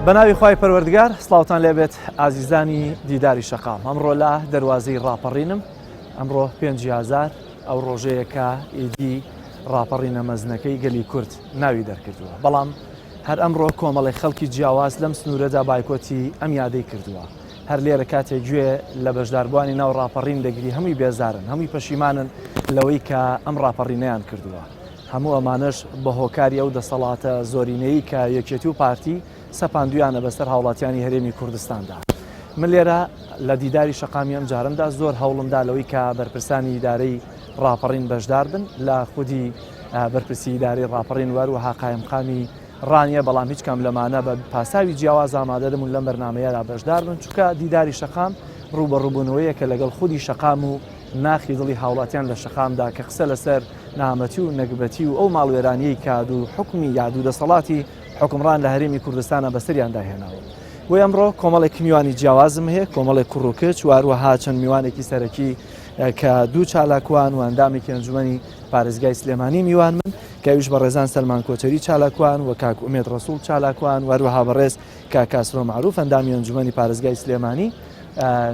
بەناوی خوای پەروەردگار سڵاوتان لێبێت ئازیزانی دیداری شەقام. ئەمڕۆ لە دەواازەی ڕاپەڕینم. ئەمڕۆ 5,000 ئەو ڕۆژەیەکە ئیدی ڕاپەڕینە مەزنەکەی گەلی کورد ناوی دەرکردووە. بەڵام هەر ئەمڕۆ کۆمەڵی خەڵکی جیاواز لەم سنوورەدا بایکۆتی ئەم یادەی کردووە. هەر لێرە کاتێک گوێ لە بەشداربووانی ناو ڕاپەڕین دەگری هەمووی بێزارن، هەمووی پەشیمانن لەوەی کە ئەم ڕاپەڕینەیان کردووە. هەموو ئەمانش بە هۆکاری ئەو دەسەڵاتە زۆرینەی کە یەکێتی و پارتی سەپاندویانە بەسەر هاوڵاتیانی هەرێمی کوردستاندا. من لێرە لە دیداری شەقامی ئەم جارمدا زۆر هەوڵمدا لەوەی کە بەرپرسانی ئیدارەی ڕاپەڕین بەشدار بن لە خودی بەرپرسی ئیدارەی ڕاپەڕین وەروەها قایمقامی ڕانیە، بەڵام هیچ کەم لەمانە بە پاساوی جیاواز ئامادە دەبوون لەم بەرنامەیەدا بەشدار بن، چونکە دیداری شەقام ڕوبەڕووبوونەوەیە کە لەگەڵ خودی شەقام و ناخی دڵی هاوڵاتیان لە شەقامدا کە قسە لەسەر نامەتی و نەگبەتی و ئەو ماڵوێرانیەی کاد و حکمی یاد و دەسەڵاتی حکمڕان لە هەرێمی کوردستانە بەسەریاندا هێناوە. بۆ ئەمڕۆ کۆمەڵێک میوانی جیاوازم هەیە، کۆمەڵێک کوڕووکچ، واروەها چەند میوانێکی سەرەکی کە دوو چالاکوان و ئەندامێکی ئەنجومەنی پارێزگای سلێمانی میوان من کەویش بە ڕێزان سەلمان کۆچەری چالاکوان و کاک ئومێد ڕەسوڵ چالاکوان، واروەها بەڕێز کاکاسرۆ معروف ئەندامی ئەنجومەنی پارێزگای سلێمانی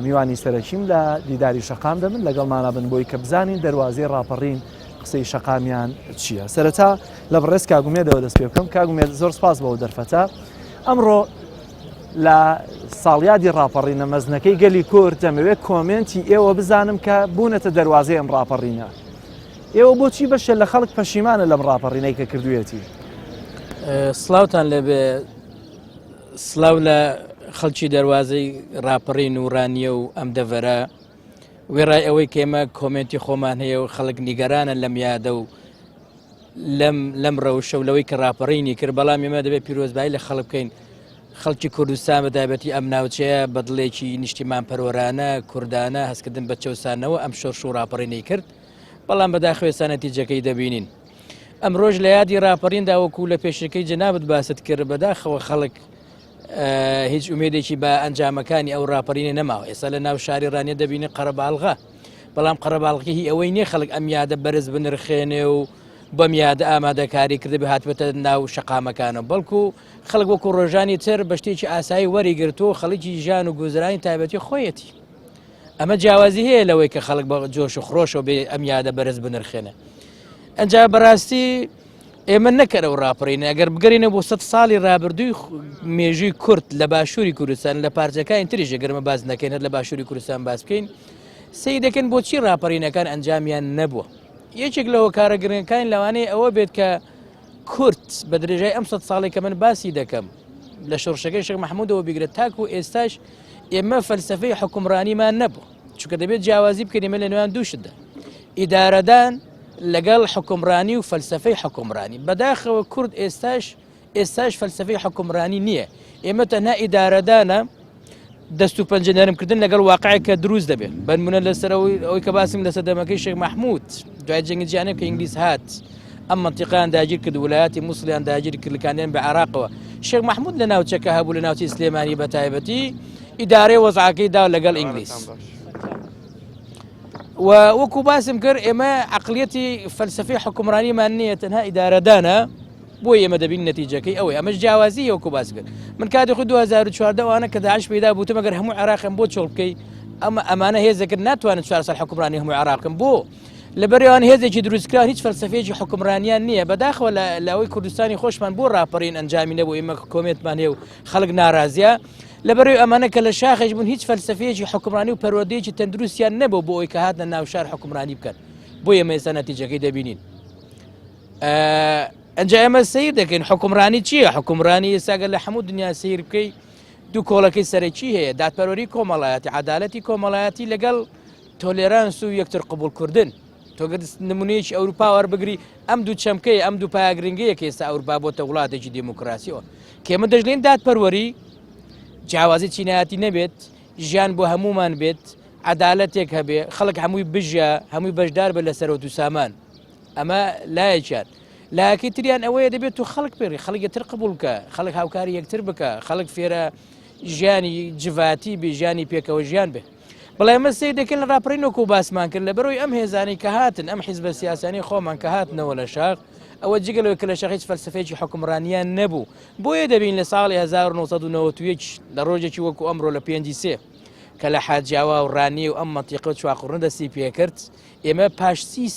میوانی سەرەکیم لە دیداری شەقام دەبن لەگەڵمانە بن بۆی کە بزانین دەواازەی ڕاپەڕین قسەی شەقامیان چییە. سەرەتا لە بەڕێز کاگومێدەوە دەست پێ بکەم. کاگومێد زۆر سپاس بەوە دەرفەتە. ئەمڕۆ لە ساڵیادی ڕاپەڕینە مەزنەکەی گەلی کورد دەمەوێت کۆمنتی ئێوە بزانم کە بوونەتە دەواازەی ئەم ڕاپەڕینە. ئێوە بۆچی بەشە لە خەڵک پەشیمانە لەم ڕاپەڕینەی کە کردوێتی؟ سڵاوتان لەبێ، سڵاو لە خەڵکی دەواازەی ڕاپەڕین و ڕانیە و ئەم دەڤەرە وێڕای ئەوەی کێمە کۆمنتی خۆمان هەیە و خەڵک نیگەرانە لەم یادە و لەم ڕەوشە و لەوەی کە ڕاپەڕینی کرد، بەڵام ئێمە دەبێت پیرۆزبایی لە خەڵک بکەین. خەڵکی کوردستان بەتایبەتی ئەم ناوچەیە بەدڵێکی نیشتیمان پەروەرانە کوردانە هەستکردن بە چەوسانەوە ئەم شۆرش و ڕاپەڕینەی کرد، بەڵام بەداخوێستا نەتیجەکەی دەبینین. ئەم ڕۆژ لە یادی ڕاپەڕیندا وەکو لە پێشەکەی جەنابەت باست کرد، بەداخەوە خەڵک هیچ ئومێدێکی بە ئەنجامەکانی ئەو ڕاپەڕینە نەماوە. ئێستا لە ناو شاری ڕانیە دەبینی قەرەباڵغا، بەڵام قەرەباڵغی هی ئەوەی نییە خەڵک ئەم یادە بەرز بنرخێنێ و بەم یادە ئامادەکاری کردە بە هاتوێتە ناو شەقامەکانە، بەڵکو خەڵک وەکو ڕۆژانی تر بە شتێکی ئاسایی وەریگرتووە خەڵکی ژیان و گوزرانی تایبەتی خۆیەتی. ئەمە جیاوازی هەیە لەوەی کە خەڵک بە جۆش و خڕۆشەوە بێ ئەم یادە بەرز بنرخێنە. ئەنجا بەڕاستی ئێمە نەکەرە و ڕاپەڕینە ئەگەر بگەڕینە بۆ 100 ساڵی ڕابردووی مێژووی کورد لە باشووری کوردستان لە پارچەکانی تریژە گەرمە باز نەکەین هەر لە باشووری کوردستان باز بکەین سەی دەکەن بۆچی ڕاپەڕینەکان ئەنجامیان نەبووە. یەکێک لەوە کارە گرنگەکانی لەوانەیە ئەوە بێت کە کورد بە درێژای ئەم 100 ساڵی کە من باسی دەکەم لە شۆڕشەکەی شێخ مەحموودەوە بیگرێت تاکو ئێستاش ئێمە فەلسەفەی حکومڕانیمان نەبوو، چونکە دەبێت جیاوازی بکەین ئێمە لە نێوان دووشتدا ئیدارەدان لەگەڵ حکومڕانی و فەلسەفەی حکومڕانی. بەداخەوە کورد ئێستاش فەلسەفەی حکومڕانی نییە، ئێمە تەنها ئیدارەدانە دەست و پەنجەنەرمکردن لەگەڵ واقعەکە دروست دەبێت. بنمونە لەسەر ئەوەی کە باسم لە سەردەمەکەی شێخ مەحموود دوای جەنگی جیهانی کە ئینگلیز هات ئەم مەنتیقەیان داگیر کرد، وڵایەتی مووسڵیان داگیر کرد لەکانیان بە عێراقەوە. شێخ مەحموود لە ناوچەکە هەبوو لە ناوچەی سلێمانی بەتایبەتی ئیدارەی وەزعەکەی دا لەگەڵ ئینگلیز. وەکو باسم کرد ئێمە عەقڵیەتی فەلسەفەی حکومڕانیمان نییە، تەنها ئیدارەدانە، بۆ ئێمە دەبین نەتیجەکەی ئەوەی ئەمەش جیاوازی وەکو باس کرد. من کاتی خۆی 2014 وانە کە داعش پەیدا بووتم ئەگەر هەموو عێراقم بۆ چۆڵ بکەی ئەمانە هێزەکرد ناتوانن 4 ساڵ حکومڕانی هەموو عێراقم بۆ لەبەرەوەیان هێزێکی دروستکران هیچ فەلسەفەیەکی حکومڕانیان نییە. بەداخەوە لە ئەوەی کوردستانی خۆشمان بۆ ڕاپەڕین ئەنجامی نەبوو، ئێمە کۆمێتمان هەیە و خەڵک ناڕازیە لەبەرەوەی ئەمانە کە لە شاخش بوون هیچ فەلسەفەیەکی حکومڕانی و پەروەردەیەکی تەندروستیان نەبوو بۆ ئەوی کە هاتنە ناو شار حکومڕانی بکەن، بۆ ئێمە ئێستا نەتیجەکەی دەبینین. ئەنجا ئێمە سیر دەکەین حکومڕانی چییە؟ حکومڕانی ئێستاگە لە هەموو دنیا سیر بکەی دوو کۆڵەکەی سەرەکی هەیە، دادپەروەری کۆمەڵایەتی، عەدالەتی کۆمەڵایەتی لەگەڵ تۆلێرانس و یەکتر قبولکردن. تۆگە نمونەیەکی ئەوروپا وەربگری ئەم دوو چەمکەی ئەم دوو پایەگرنگەیە کە ئێستا ئەوروپا بۆتە وڵاتێکی دیموکراسیەوە کە ئێمە دەژڵێن دادپەروەری جیاوازی چینایەتی نەبێت، ژیان بۆ هەمومان بێت، عەدالەتێک هەبێ، خەڵک هەمووی بژە، هەمووی بەشدار بە لە سەرەوت و سامان. ئەمە لایەکیان. لایەکەی تریان ئەوەیە دەبێت و خەڵک پێڕی، خەڵک یەکتر قبول بکە، خەڵک هاوکاری یەکتر بکە، خەڵک فێرە ژیانی جڤاتی بێ، ژیانی پێکەوە ژیان بێ. بەڵام ئێمە سیر دەکەن لە ڕاپەڕین وەکو باسمان کرد لە بەرەوەی ئەم هێزانی کە هاتن ئەم حیزبە سیاسانی خۆمان کە هاتنەوە لە شاخ ئەوە جگەلەوەی کە لە شەخ هیچ فەلسفەیەکی حکومڕانیان نەبوو بۆیە دەبین لە ساڵی 1991 لە ڕۆژێکی وەکو ئەمڕۆ لە 5 کە لە حاجاوا و ڕانی و ئەم مەنتیقە چواقڕن دەستی پێکرد ئێمە پاش 30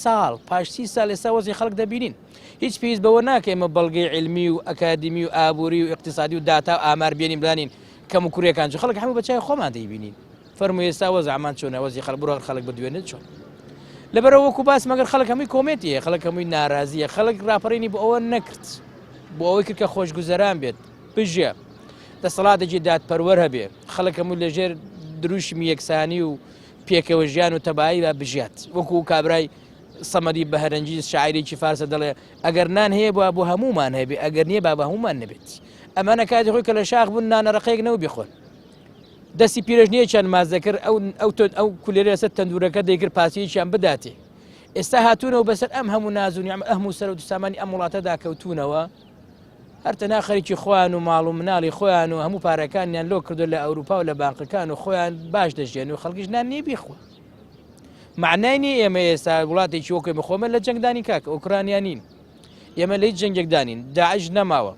ساڵ ئێستا وەزی خەڵک دەبینین هیچ پێویست بەوە ناکە ئێمە بەڵگەی علمی و ئەکادمی و ئابووری و اقتصادی و داتا و ئامار بێنین بڵانین کەم و کوڕیەکان چ خەڵک هەموو بەچای خۆمان دەیبینین فەرمووی ئێستا وەزعمان چۆنە وەزی خەڵک بڕۆ خەڵک بدوێنێت چۆن لەبەرەوە وەکو باس مەگەر خەڵک هەمووی کۆمێتیە خەڵک هەمووی ناڕازیە خەڵک ڕاپەڕینی بۆ ئەوە نەکرد بۆ ئەوەی کرد کە خۆشگوزەران بێت بژە دەسەڵاتێکی دادپەروەر هەبێ خەڵک هەمووی لەژێر دروشمی یەکسانی و پێکەوە ژیان و تەبایی با بژات وەکو کابرای سەمەدی بەهەرەنجی شاعیرێکی فارسە دەڵێ ئەگەر نان هەیە بۆ هەمومان هەبێ ئەگەر نییە با بە هەمومان نەبێت ئەمانە کاتی خۆی کە لە شاخ بوون نانەڕقەیەک نەو بخۆن دەستی پیرژنیە چەند مازەکرد ئەو کولێرە سەر تەندورەکە دەیکرد پاسییان بداتێ ئێستا هاتوونەوە بەسەر ئەم هەموو نازونی ئەم و سەر و سامانی ئەم وڵاتەدا کەوتونەوە هەرتەنا خەریکی خۆیان و ماڵ و مناڵی خۆیان و هەموو پارەکانیان لۆ کردو لە ئەوروپا و لە بانقەکان و خۆیان باش دەژێن و خەڵکیش نان نییە بیخۆ معنای نیە ئێمە ئێستا وڵاتێکی وەکوی بخۆمە لە جەنگدانی کاکە ئۆکرانیانین ئێمە لەی جەنگێکدانین داعش نەماوە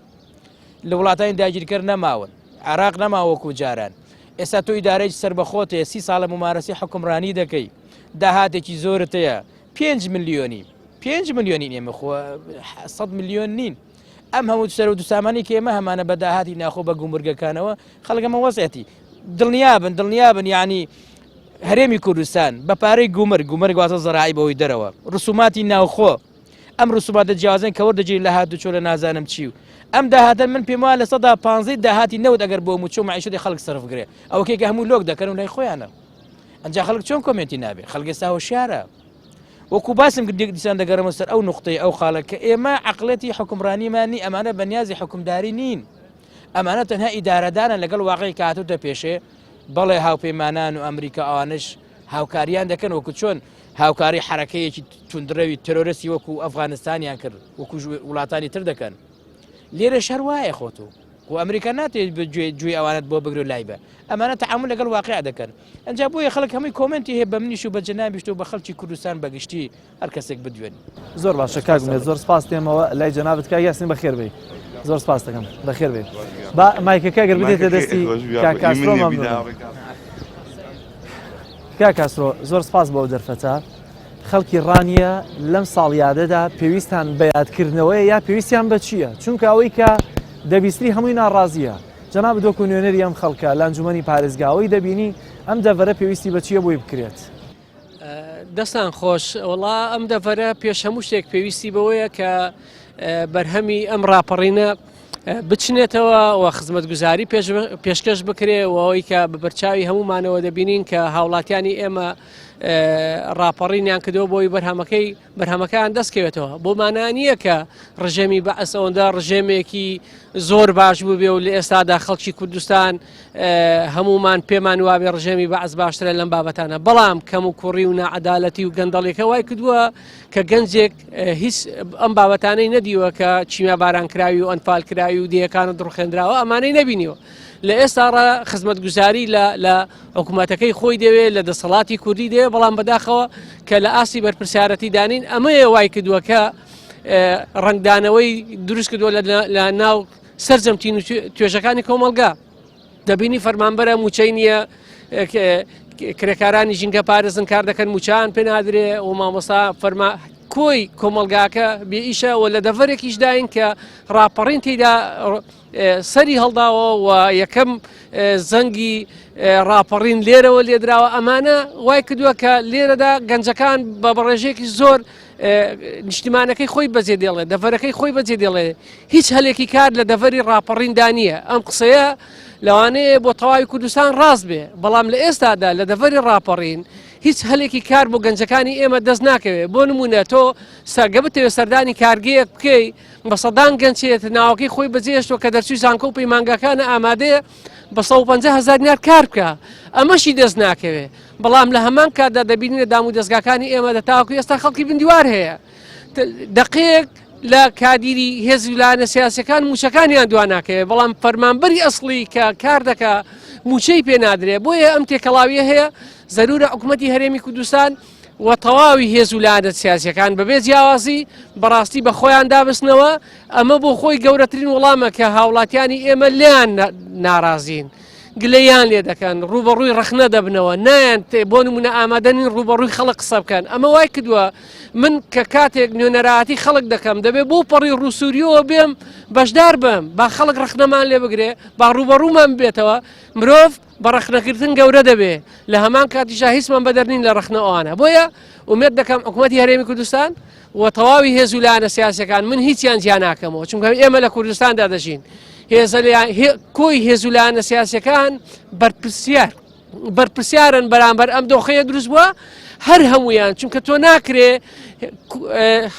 لە وڵاتانی داگیرکەر نەماون عراق نەماوەکو جاران ئێستا تۆ ئیدارەی سەربەخۆتەیە 30 ساڵە ممارەسی حکومڕانی دەکەی داهاتێکی زۆرت هەیە 5 ملیۆنی ئێمە خۆ 100 ملیۆن نین ئەم هەموو سەر و دوسامانی کە ئێمە هەمانە بەداهاتی ناخۆ بە گومرگەکانەوە خەڵگەمە وەزعەتی دڵنیابن یعنی هەرێمی کوردستان بە پارەی گومرگ واتە زەراعی بەوەی دەرەوە ڕسوماتی ناوخۆ ئەم ڕسومات دەجیازن کە وەردەگیری لە هاتوچۆ لە نازانم چی و ئەم داهاتە من پێم وایە لە 150 داهاتی نەوت ئەگەر بۆ موچۆ معیشەتی خەڵک سەرفگرێ ئەوە کێکە هەموو لۆک دەکەن و لای خۆیانە ئەنجا خەڵک چۆن کۆمێنتی نابێ خەڵک ئێستا هۆشیارە وەکو باسم دیسان دەگەڕمە سەر ئەو نقطەی ئەو خاڵە کە ئێمە عەقڵەتی حکومڕانیمانی ئەمانە بەنیازی حکومداری نین ئەمانە تەنها ئیدارەدانە لەگەڵ واقعی کاتوتە پێشێ بەڵێ هاوپەیمانان و ئەمریکا ئەوانش هاوکاریان دەکەن وەکو چۆن هاوکاری حرەکەیەکی توندڕەوی تەرۆریستی وەکو ئەفغانستانیان کرد وەکو وڵاتانی تر دەکەن لێرە شەر وایە خۆتو و ئەمریکا ناتێت گوێی ئەوانت بۆ بگرێ لای بە ئەمانە تەعامل لەگەڵ واقع دەکەن ئەنجا بۆیە خەڵک هەمووی کۆمنتی هەیە بە منیش و بە جەنابیشت و بە خەڵکی کوردستان بەگشتی هەر کەسێک بدوێن زۆر باشە کاگومێت زۆر سپاس دێمەوە لای جەنابەت کا یاسین بەخێر بێ زۆر سپاس دەکەم بەخێر بێ با مایکەکە گەر بدێتە دەستی کاکاسۆ کاکاسۆ زۆر سپاس بۆ دەرفەتە خەڵکی ڕانیە لەم ساڵیادەدا پێویستان بە یادکردنەوەی یا پێویستیان بە چییە چونکە ئەوەی کە دەبیستری هەمووی ناڕازیە جەناب دۆکو نوێنەری ئەم خەڵکە لە ئەنجومەنی پارێزگاوەی دەبینی ئەم دەڤەرە پێویستی بە چییە بۆی بکرێت دەستان خۆش وڵا ئەم دەڤەرە پێش هەموو شتێک پێویستی بەوەیە کە بەرهەمی ئەم ڕاپەڕینە بچنێتەوە و خزمەتگوزاری پێشکەش بکرێ و ئەوەی کە بە بەرچاوی هەمومانەوە دەبینین کە هاوڵاتیانی ئێمە ڕاپەڕینیان کردەوە بۆی بەرهەمەکان دەستکەوێتەوە بۆ مانانیە کە ڕژێمی بەعس ئەوەندا ڕژێمێکی زۆر باش بوو بێ و لە ئێستادا خەڵکی کوردستان هەمومان پێمان وابێ ڕژێمی بەعس باشترە لەم بابەتانە بەڵام کەم و کوڕی و نەعەدالەتی و گەندەڵێکە وای کردووە کە گەنجێک هیچ ئەم بابەتانەی نەدیوە کە چیمە بارانکراوی و ئەنفال کراوی و دیەکانە دڕخێنراوە ئەمانەی نەبینیوە لە ئێستا خزمەتگوزاری لە حکوومەتەکەی خۆی دەوێت لە دەسەڵاتی کوردی دەوێت بەڵام بەداخەوە کە لە ئاسی بەرپرسیارەتی دانین ئەمەیە وای کردووە کە ڕنگدانەوەی دروست کردووە لە ناو سەرجەمتین و توێژەکانی کۆمەلگا دەبینی فەرمانبەرە موچەی نییە کرێکارانی ژینگە پارێزن کار دەکەن موچان پێ نادرێ و مامۆستا فەرما کۆی کۆمەلگاکە بێئیشە و لە دەڤەرێکیش داین کە ڕاپەڕین تێدا سەری هەڵداوە و یەکەم زەنگی ڕاپەڕین لێرەوە لێدراوە ئەمانە وای کردووە کە لێرەدا گەنجەکان بە بەڕێژێکی زۆر نیشتیمانەکەی خۆی بەجێ دێڵێ دەڤەرەکەی خۆی بەجێ دێڵێ هیچ هەلێکی کار لە دەڤەری ڕاپەڕیندا نییە ئەم قسەیە لەوانەیە بۆ تەواوی کوردستان ڕاست بێ بەڵام لە ئێستادا لە دەڤەری ڕاپەڕین هیچ هەلێکی کار بۆ گەنجەکانی ئێمە دەست ناکەوێت بۆ نمونە تۆ سەرگە بتەوێت سەردانی کارگەیەک بکەی بە سەدان گەنجێت ناوەکەی خۆی بەجێشتەوە کە دەرچووی زانکۆ و پەیمانگەکانە ئامادەیە بە 150,000 دینار کار بکە ئەمەشی دەست ناکەوێت بەڵام لە هەمان کاتدا دەبینێت دام و دەستگاکانی ئێمە دەتاوەکو ئێستا خەڵکی بندیوار هەیە دقەیەک لە کادیری هێز ویلایەتە سیاسەکان موچەکانیان دواناکەوێت بەڵام فەرمانبەری ئەسڵی کە کار دەکا موچەی پێ نادرێت بۆیە ئەم تێکەڵاویە هەیە زەرورە حکوومەتی هەرێمی کوردستان و تەواوی هێز ویلایەتە سیاسیەکان بەبێ جیاوازی بەڕاستی بە خۆیان دابستنەوە ئەمە بۆ خۆی گەورەترین وەڵامە کە هاوڵاتیانی ئێمە لیان ناڕازین گلەیان لێ دەکەن ڕوبەڕووی ڕەخنە دەبنەوە نایەن بۆ نمونە ئامادەنین ڕوبەڕووی خەڵک قسە بکەن ئەمە وای کردووە من کە کاتێک نوێنەرایەتی خەڵک دەکەم دەبێت بۆ پەڕی ڕووسوریەوە بێم بەشدار بم با خەڵک ڕەخنەمان لێ بگرێ با ڕوبەڕوومان بێتەوە مرۆڤ بە ڕەخنەکردن گەورە دەبێ لە هەمان کاتیشا هیچمان بەدەرنین لە ڕەخنەوانە بۆیە ومێت دەکەم حکوومەتی هەرێمی کوردستان و تەواوی هێز ویلایەتە سیاسەکان من هیچیان جیا ناکەمەوە چونکە ئێمە لە کوردستاندا دەژین کۆی هێز ویلایەتە سیاسەکان بەرپرسیارن بەرامبەر ئەم دۆخەیە دروست بووە هەر هەمویان چونکە تۆ ناکرێ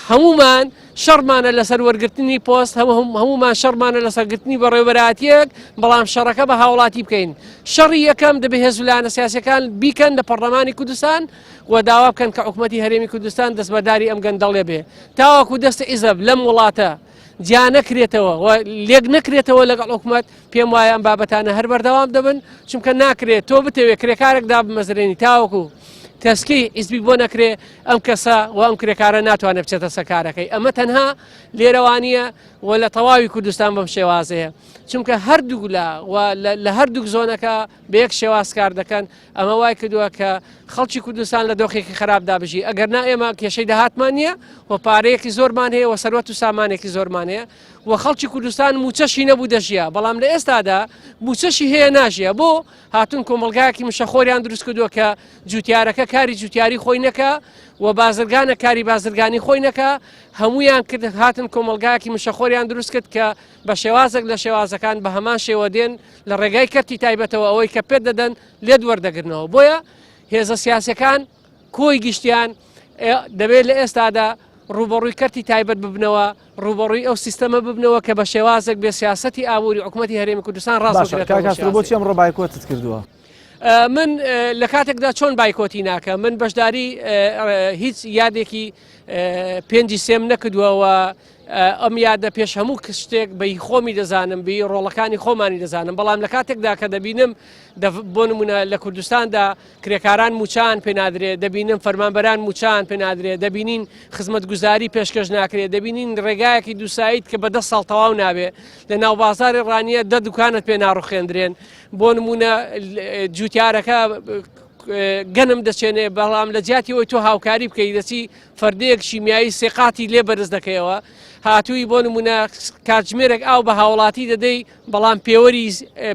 هەمومان شەڕمانە لەسەر وەرگرتنی پۆست هەمومان شەڕمانە لەسەرگرتنی بەڕێوەبەراتیەک بەڵام شەڕەکە بە هاوڵاتی بکەین شەڕی یەکەم دەبێت هێز ویلایەتە سیاسەکان بیکەن لە پەرلەمانی کوردستان و داوا بکەن کە حکوومەتی هەرێمی کوردستان دەستبەرداری ئەم گەندەڵێ بێ تاوەکو دەستە ئیزەب لەم وڵاتە جیا نەکرێتەوە لێک نەکرێتەوە لەگەڵ حکوومەت پێم وایە ئەم بابەتانە هەر بەردەوام دەبن چونکە ناکرێت تۆ بتەوێت کرێکارێکدا بمەزرێنی تاوەکو تەسکی ئیزبی بۆ نەکرێ ئەم کەسە و ئەم کرێکارە ناتوانێت بچێتە سەکارەکەی ئەمە تەنها لێرەوانیە و لە تەواوی کوردستان بەم شێوازەیە چونکە هەردوو لە هەردوو زۆنەکە بە یەک شێواز کار دەکەن ئەمە وای کردووە کە خەڵکی کوردستان لە دۆخێکی خراپدا بژی ئەگەر نا ئێمە کێشەی داهاتمان نییە و پارەیەکی زۆرمان هەیە و سەروەت و سامانێکی زۆرمان هەیە و خەڵکی کوردستان موچەشی نەبوو دەژیە بەڵام لە ئێستادا موچەشی هەیە ناژیە بۆ هاتون کۆمەلگایەکی مشەخۆریان دروست کردووە کە جوتیارەکە کاری جوتیاری خۆی نەکە و بازرگانە کاری بازرگانی خۆی نەکە هەمویان کرد هاتن کۆمەلگایەکی مشەخۆریان دروست کرد کە بە شێوازێک لە شێوازەکان بە هەمان شێوە دێن لە ڕێگای کەرتی تایبەتەوە ئەوەی کە پێت دەدەن لێ وەردەگرنەوە بۆیە هێزە سیاسەکان کۆی گشتیان دەبێت لە ئێستادا ڕوبەڕووی کەرتی تایبەت ببنەوە ڕوبەڕووی ئەو سیستەمە ببنەوە کە بە شێوازێک بێ سیاسەتی ئابووری حکوومەتی هەرێمی کوردستان ڕاستەکەێت بۆچی ئەمڕۆ بایکۆتت کردووە من لە کاتێکدا چۆن بایکۆتی ناکە من بەشداری هیچ یادێکی پێنجی سێم نەکردووەوە ئەم یادە پێش هەموو شتێک بەی خۆمی دەزانم بی ڕۆڵەکانی خۆمانی دەزانم بەڵام لە کاتێکدا کە دەبینم بۆ نمونە لە کوردستاندا کرێکاران موچان پێ نادرێت دەبینم فەرمانبەران موچان پێ نادرێت دەبینین خزمەتگوزاری پێشکەش ناکرێت دەبینین ڕێگایەکی دووسایت کە بەدە ساڵ تەواو نابێت لە ناو بازاری ڕانیە دە دوکانت پێ ناڕوخێندرێن بۆ نمونە جوتیارەکە گەنم دەچێنێ بەڵام لە جیاتی ئەوی تۆ هاوکاری بکەی دەچی فەردەیەک شیمیایی سێقاتی لێ بەرز دەکەیەوە هاتووی بۆ نمونە کاتژمێرێک ئاو بە هاوڵاتی دەدەی بەڵام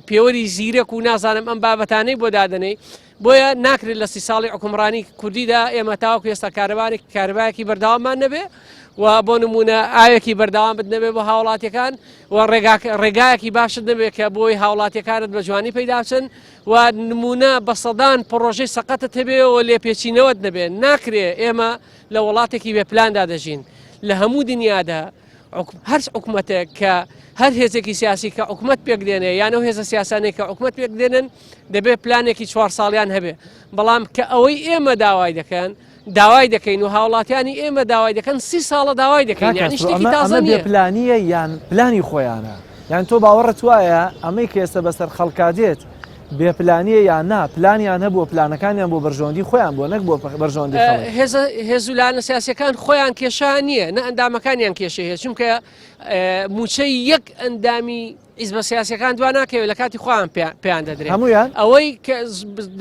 پێوەری زیرەک و نازانم ئەم بابەتانەی بۆ دادنەی بۆیە ناکرێت لە 30 ساڵی حکومڕانی کوردیدا ئێمە تاوەکو ئێستا کارەبایەکی بەردەواممان نەبێ و بۆ نمونە ئاوێکی بەردەوام نەبێ بۆ هاوڵاتیەکان و ڕێگایەکی باشت نەبێت کە بۆی هاوڵاتیەکانت بە جوانی پەیدا بچن و نمونە بە سەدان پرۆژەی سەقەتت هەبێەوە لێپێچینەوەت نەبێت ناکرێت ئێمە لە وڵاتێکی بێپلاندا دەژین لە هەموو دنیادا هەر حکوومەتێک کە هەر هێزێکی سیاسی کە حکوومەت پێک دێنێ یانەوە هێزە سیاسانێک کە حکوومەت پێک دێنن دەبێت پلانێکی 4 ساڵیان هەبێ بەڵام کە ئەوەی ئێمە داوای دەکەین و هاوڵاتیانی ئێمە داوای دەکەن 30 ساڵە داوای دەکەین یعنی شتێکی تازە نییە پلانیە یان پلانی خۆیانە یان تۆ باوەڕت وایە ئەمەی کە ئێستا بەسەر خەڵکادێت بێپلانیە یان نا پلانیان هەبووە پلانەکانیان بۆ بەرژۆندی خۆیان بۆ نەک بۆ بەرژۆندی هێز ویلایەتە سیاسیەکان خۆیان کێشان نییە نە ئەندامەکانیان کێشە هەیە چونکە موچەی یەک ئەندامی حیزبە سیاسیەکان دوان ناکەوێت لە کاتی خۆیان پێیان دەدرێت هەمویان ئەوەی کە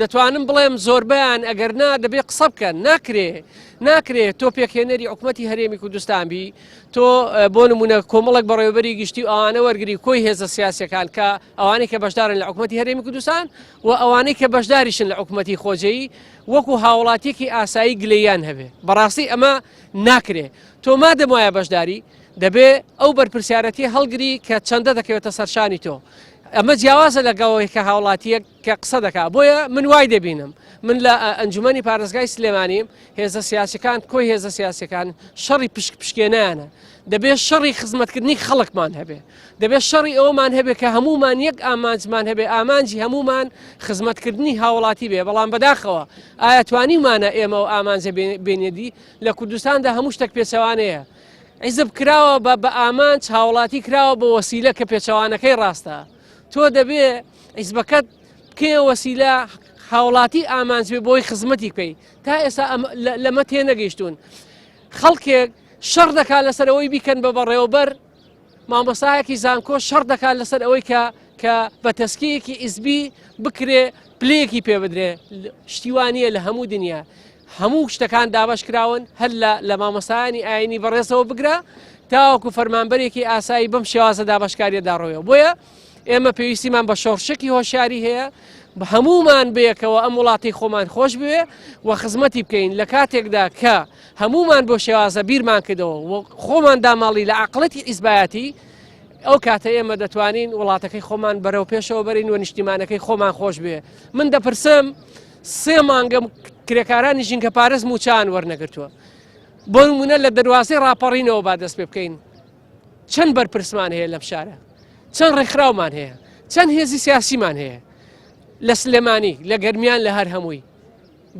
دەتوانم بڵێم زۆربیان ئەگەر نا دەبێت قسە بکەن ناکرێت تۆ پێکهێنەری حکوومەتی هەرێمی کوردستان بی تۆ بۆ نمونە کۆمەڵک بەڕێوەبەری گشتی ئەوانە وەرگری کۆی هێزە سیاسەکان کە ئەوانەی کە بەشدارن لە حکوومەتی هەرێمی کوردستان و ئەوانەی کە بەشداریشن لە حکوومەتی خۆجەیی وەکو هاوڵاتیەکی ئاسایی گلەیان هەبێ بەڕاستی ئەمە ناکرێت تۆ مادەم وایە بەشداری دەبێ ئەو بەرپرسیارەتی هەڵگری کە چەندە دەکەوێتە سەرشانی تۆ ئەمە جیاوازە لەگەڵەوەی کە هاوڵاتیە کە قسە دەکات بۆیە من وای دەبینم من لە ئەنجومەنی پارێزگای سلێمانیم هێزە سیاسەکان کۆی هێزە سیاسەکان شەڕی پشکێنانە دەبێت شەڕی خزمەتکردنی خەڵکمان هەبێ دەبێت شەڕی ئەومان هەبێت کە هەمومان یەک ئامانجمان هەبێ ئامانجی هەمومان خزمەتکردنی هاوڵاتی بێ بەڵام بەداخەوە ئایا توانیمانە ئێمە و ئامانجە بێنێدی لە کوردستاندا هەموو شتێک پێچەوانەیە حیزب کراوە بە ئامان چاوەڵاتی کراوە بە وەسیلە کە پێچەوانەکەی ڕاستە تۆ دەبێ حیزبەکەت بکێ وەسیلە هاوڵاتی ئامانج بێ بۆی خزمەتی بکەی تا ئێستا لەمە تێ نەگەیشتون خەڵکێک شەڕ دەکات لەسەر ئەوەی بیکەن بە بەڕێوەبەر مامۆستایەکی زانکۆ شەڕ دەکات لەسەر ئەوەی کە بە تەسکیەکی ئیزبی بکرێ پلەیەکی پێ بدرێ شتیوانیە لە هەموو دنیا هەموو شتەکان دابش کراون هەر لە مامۆستایانی ئاینی بەڕێزەوە بگرە تاوەکو فەرمانبەرێکی ئاسایی بەم شێوازە دابشکاریە داڕۆیەوە بۆیە ئێمە پێویستیمان بە شۆڕشێکی هۆشیاری هەیە بە هەمومان بەیەکەوە ئەم وڵاتی خۆمان خۆش بوێ و خزمەتی بکەین لە کاتێکدا کە هەمومان بۆ شێوازە بیرمان کردەوە و خۆمان داماڵی لە عقڵەتی ئیزبایەتی ئەو کاتە ئێمە دەتوانین وڵاتەکەی خۆمان بەرەو پێشەوە بەرین و نیشتیمانەکەی خۆمان خۆش بێ من دەپرسم 3 مانگەم کرێکارانی ژینکە پارێز موچان وەرنەگرتووە بۆ نمونە لە دەواازەی ڕاپەڕینەوە با دەست پێ بکەین چەند بەرپرسمان هەیە لەم شارە چەند ڕێکخراومان هەیە چەند هێزی سیاسیمان هەیە لە سلێمانی لە گەرمیان لە هەر هەمووی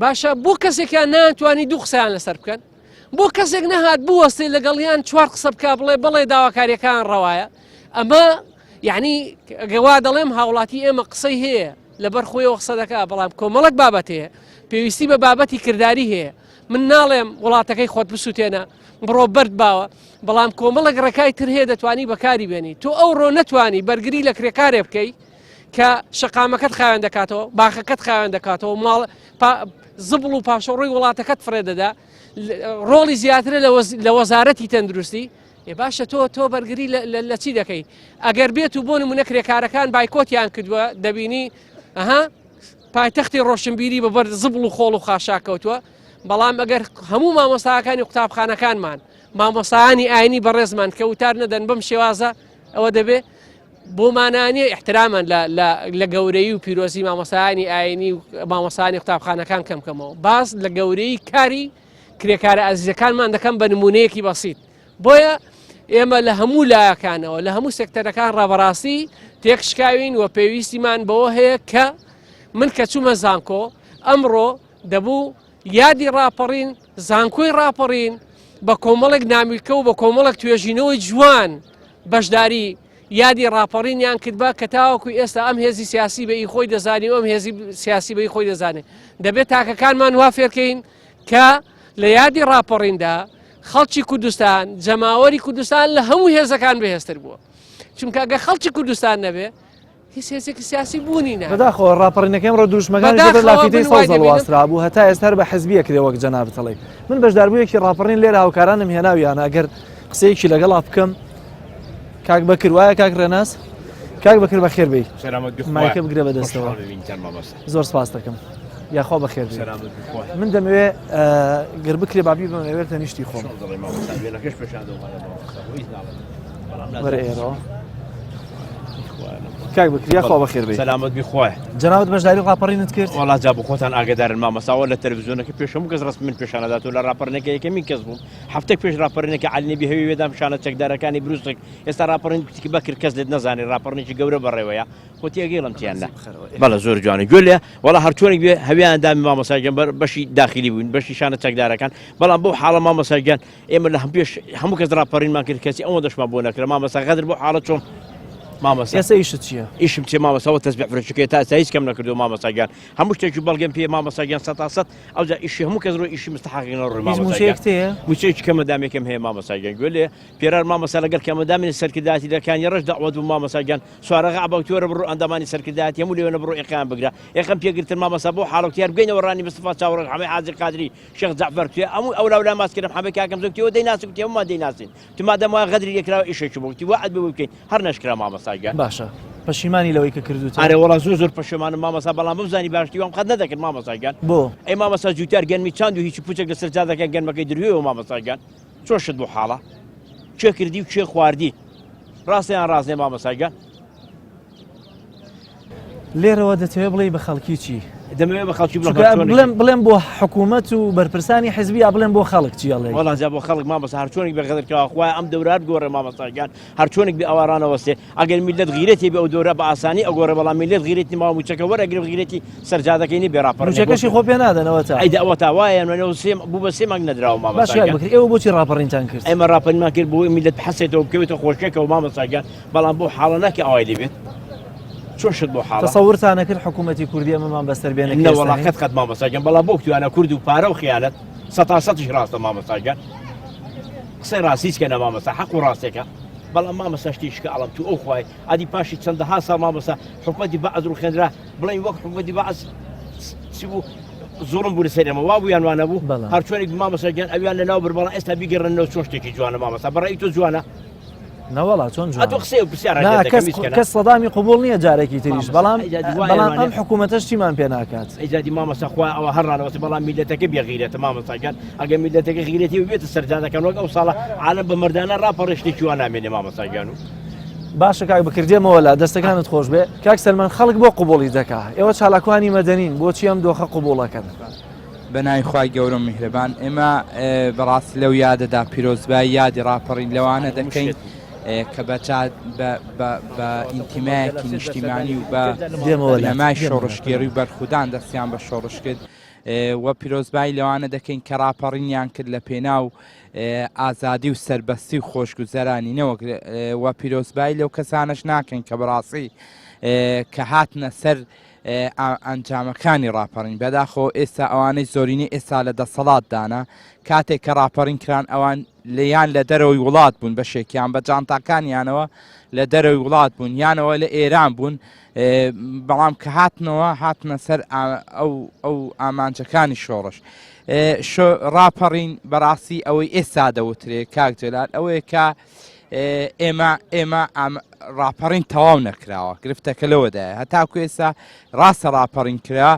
باشە بۆ کەسێکیان ناتوانانی 2 قسەیان لەسەر بکەن بۆ کەسێک نەهات بوەستێ لەگەڵیان 4 قسە بکە بڵێ داواکاریەکان ڕەوایە ئەمە یعنی گەوا دەڵێم هاوڵاتی ئێمە قسەی هەیە لەبەر خۆیەوە قسە دەکات بەڵام کۆمەڵک بابەت هەیە پێویستی بە بابەتی کردداری هەیە من ناڵێم وڵاتەکەی خۆت بسووتێنە بڕۆ بەرد باوە بەڵام کۆمەڵک ڕێکای تر هەیە دەتوانی بەکاری بێنی تۆ ئەو ڕۆ نەتوانی بەرگری لە کرێکارێ بکەی کە شقامەکەت خاوێن دەکاتەوە باخەکەت خاوێن دەکاتەوە ماڵ زبڵ و پاشەڕۆی وڵاتەکەت فرێدەدا ڕۆڵی زیاترە لە وەزارەتی تەندروستی باشە تۆ بەرگری لە چی دەکەی ئەگەر بێت و بۆ نمونە کرێکارەکان بایکۆتیان کردووە دەبینی ئەها پایتەختی ڕۆشنبیری بەبەر زبڵ و خۆڵ و خاشاکەوتووە بەڵام ئەگەر هەموو مامۆستاکانی قوتابخانەکانمان مامۆستایانی ئاینی بەڕێزمان کە وتار نەدەن بەم شێوازە ئەوە دەبێ بۆمانانی احترامان لە گەورەی و پیرۆزی مامۆستایانی ئاینی و مامۆستایانی قوتابخانەکان کەمکەمەوە باز لە گەورەی کاری کرێکارە ئازیزەکانمان دەکەم بە نمونەیەکی بەسیط بۆیە ئێمە لە هەموو لایەکانەوە لە هەموو سێکتەرەکان ڕابەڕاستی تێکشکاوین و پێویستیمان بەوە هەیە کە من کە چوومە زانکۆ ئەمڕۆ دەبوو یادی ڕاپەڕین زانکۆی ڕاپەڕین بە کۆمەڵێک نامیکە و بە کۆمەڵێک توێژینەوەی جوان بەشداری یادی ڕاپەڕینیان کردبا کە تاوەکوی ئێستا ئەم هێزی سیاسی بە خۆی دەزانی و ئەم هێزی سیاسی بە خۆی دەزانێت دەبێت تاکەکانمان وا فێرکەین کە لە یادی ڕاپەڕیندا خەڵکی کوردستان جەماوەری کوردستان لە هەموو هێزەکان بەهێزتر بووە چونکە ئەگە خەڵکی کوردستان نەبێ هیچ هێزێکی سیاسی بوونی نە بەداخۆ ڕاپەڕینەکەم ڕۆ دوژمەکانی لافیتەی سەوز هەڵواسرا بوو هەتا ئێستا هەر بە حزبیە کرێ وەک جەناب دەڵێ من بەشداربوویەکی ڕاپەڕین لێرە هاوکارانم هێناویانە ئەگەر قسەیەکی لەگەڵا بکەم کاک بەکر وایە کاک ڕێناس کاک بەکر بەخێر بێی مایکە بگرە بەدەستەوە زۆر سپاس دەکەم یاخوا بەخێر من دەمەوێ گەر بکرێ بابی بمەوێتە نیشتی خۆم وەرە ئێرەوە کاک بکر یاخوا بەخێر بێی سەلامەت بیخوای جەنابەت بەشداری ڕاپەڕینت کرد وڵات جا بۆ خۆتان ئاگدارن مامەساوە لە تەلەڤیزیۆنەکە پێش هەموو کەس ڕست من پێشانەدات و لە ڕاپەڕینەکە یەکەمین کەس بووم هەفتێک پێش ڕاپەڕینەکە عەلنێبی هەوی وێدام شانە چەکدارەکانی بروستێک ئێستا ڕاپەڕین گوتی بەکر کەس لێت نەزانێت ڕاپەڕینێکی گەورە بەڕێوەیە خۆتی ئەگەڵم تیاندا بەڵە زۆر جوانە گوێ لێ وەڵا هەرچۆنێک بێ هەویان دامی مامەساگەن بەشی داخلی بووین بەشی شانە چەکدارەکان بەڵام بۆ حاڵە مامەساگەن ئێمە لە هەموو کەس ڕاپەڕینمان کرد کەسی ئەوە دەشمان بۆ نەکرا مامەسا غەدر بۆ حاڵە چۆن ئێستا ئیشت چییە؟ ئیشم چێ مامەساوە تەسبیح فرچەکەی تا ئێستا هیچ کەم نەکردو مامەساگیان هەموو شتێکی بەڵگەم پێ مامەساگیان 100% ئەوجا ئیشی هەموو کەس ڕۆ ئیشی مستحقینە ڕووی مامەساگیان موچەیەکی کەمەدامێکم هەیە مامەساگیان گوێ لێ پێرار مامەسا لەگەڵ کەمەدامێنی سەرکردایەتی دەکانی ڕەش دەعوەت بوو مامەساگیان سوارەغا عەباوتووەرە بڕۆ ئەندامانی سەرکردایەتی هەموو لێوێنە بڕۆ ئێقیان بگرە ئێقەم پێگرتن مامەسا بۆ حاڵەتیار بگەینەوە ڕانی مستەفا چاوەڕێ حەمەی حاجی قادری شێخ جەعفەر توێ هەموو ئەولا ماسکردم حەمەی کاکەم زۆکتیەوە دەیناسی گوتی هەموومان دەیناسین تو مادەم وا غەدری یەکراوە ئیشێکی بوو گوتی وعد بوو بکەین هەر نەشکرا مامەساگیان باشە پەشیمانی لەوەی کە کردوتە ئارێ وەڵا زۆر پەشیمانم مامەسا بەڵام بزانی باشتی وام قەت نەدەکرد مامەساگیان بۆ ئەی مامەسا جوتیار گەنمی چاند و هیچ پوچێک لەسەر جادەکە گەنمەکەی دروێەوە مامەساگیان چۆن شت بۆ حاڵە چێ کردی و چێ خواردی ڕاستیان ڕاست نێ مامەساگیان لێرەوە دەتەوێت بڵێ بە خەڵکی چی دەمەوێت بە خەڵکی بڵێم بۆ حکوومەت و بەرپرسانی حزبی یا بڵێن بۆ خەڵک چیڵێ وڵا جا بۆ خەڵک مامەسا هەرچۆنێک بەغەدرکەوە خوای ئەم دەورات گۆڕە مامەساگیان هەرچۆنێک بێ ئەوارانەوەستێ ئەگەر میلەت غیرەتی بێ ئەو دۆرە بە ئاسانی ئەگۆڕە بەڵام میلەت غیرەتی ماوەچەکە وەرەگرێ غیرەتی سەرجادەکەی بێراپەڕچەکەشی خۆ پێ نادەنەوە تا ئەیدا ئەوە تاوایە سێم بوو بە سێمانگ نەدراوە مامەساگیان بکرێت ئێوە بۆچی ڕاپەڕینتان کرد ئێمە ڕاپەرینمان کرد بۆ میلەت حەسێتەوە بکەوێتە خۆشکێکەوە مامەساگیان بەڵام بۆ حاڵە ناکە ئەوای لێبێت چۆن شت بۆ حاڵە تەسەورتان نەکرد حکوومەتی کوردی ئەمەمان بەسەر بێنێت نەوەڵا قەت مامەساگیان بەڵام بۆ کتوانە کورد و پارە و خیانەت سەتاسەتیش ڕاستە مامەساگیان قسەی ڕاستیچکەنە مامەسا حەق و ڕاستێکە بەڵام مامەسا شتێشکە ئەڵم تو ئەو خوای ئادی پاشی چەندەها ساڵ مامەسا حکومەتی بەعەز و خوێندرا بڵێن وەک حکومەتی بەعەز چی بوو زۆرم بوو لەسەر ئێمە وا بوویان وانە بوو هەرچۆنێک مامەساگیان ئەویان لەناو بر بەڵام ئێستا بیگەڕێنەوە چۆن شتێکی جوانە مامەسا بەڕێی تۆ جوانە نەوەڵا چۆن کەس سەدامی قوبوڵ نییە جارێکی تریش بەڵام ئەم حکوومەتەش چیمان پێ ناکات ئەیجادی مامەسا خوا ئەوە هەرڕانەوەسی بەڵام میلەتەکە بێغیرێتە مامەساگیان ئەگەر میلەتەکە غیرەتی بێتە سەرجادەکان وەک ئەو ساڵە عالەم بە مردانە ڕاپەڕشتێکی وان نامێنێ مامەساگیان و باشە کاک بکردێمەوە لە دەستەکانت خۆش بێ کاک سەلمان خەڵک بۆ قوبوڵی دەکا ئێوە چالاکوانی مەدەنین بۆچی ئەم دۆخە قوبوڵەکەن بەناوی خوای گەورە و میهرەبان ئێمە بەڕاستی لەو یادەدا پیرۆزبای یادی ڕاپەڕین لەوانە دەکەین کە بە ئینتیمایەکی نیشتیمانی و بە لەمای شۆڕشگێڕی و بەرخودان دەستیان بە شۆڕش کرد وە پیرۆزبای لەوانە دەکەین کە ڕاپەڕینیان کرد لە پێناو ئازادی و سەربەستی و خۆشگوزەرانی نەوەک وە پیرۆزبای لەو کەسانش ناکەین کە بەڕاستی کە هاتنە سەر ئەنجامەکانی ڕاپەڕین بەداخۆ ئێستا ئەوانەی زۆرینی ئێستا لە دەسەڵاتدانا کاتێک کە ڕاپەڕین کران ئەوان لەیان لە دەرەوەی وڵات بوون بەشێکیان بە جانتاکانیانەوە لە دەرەوەی وڵات بوون یانەوە لە ئێران بوون بەڵام کە هاتنە سەر ئەو ئامانجەکانی شۆڕش ڕاپەڕین بەڕاستی ئەوەی ئێستا دەوترێ کاک جەلال ئەوەیە کە ئێمە ڕاپەڕین تەواو نەکراوە گرفتەکە لەوەدایە هەتاکو ئێستا ڕاستە ڕاپەڕین کرا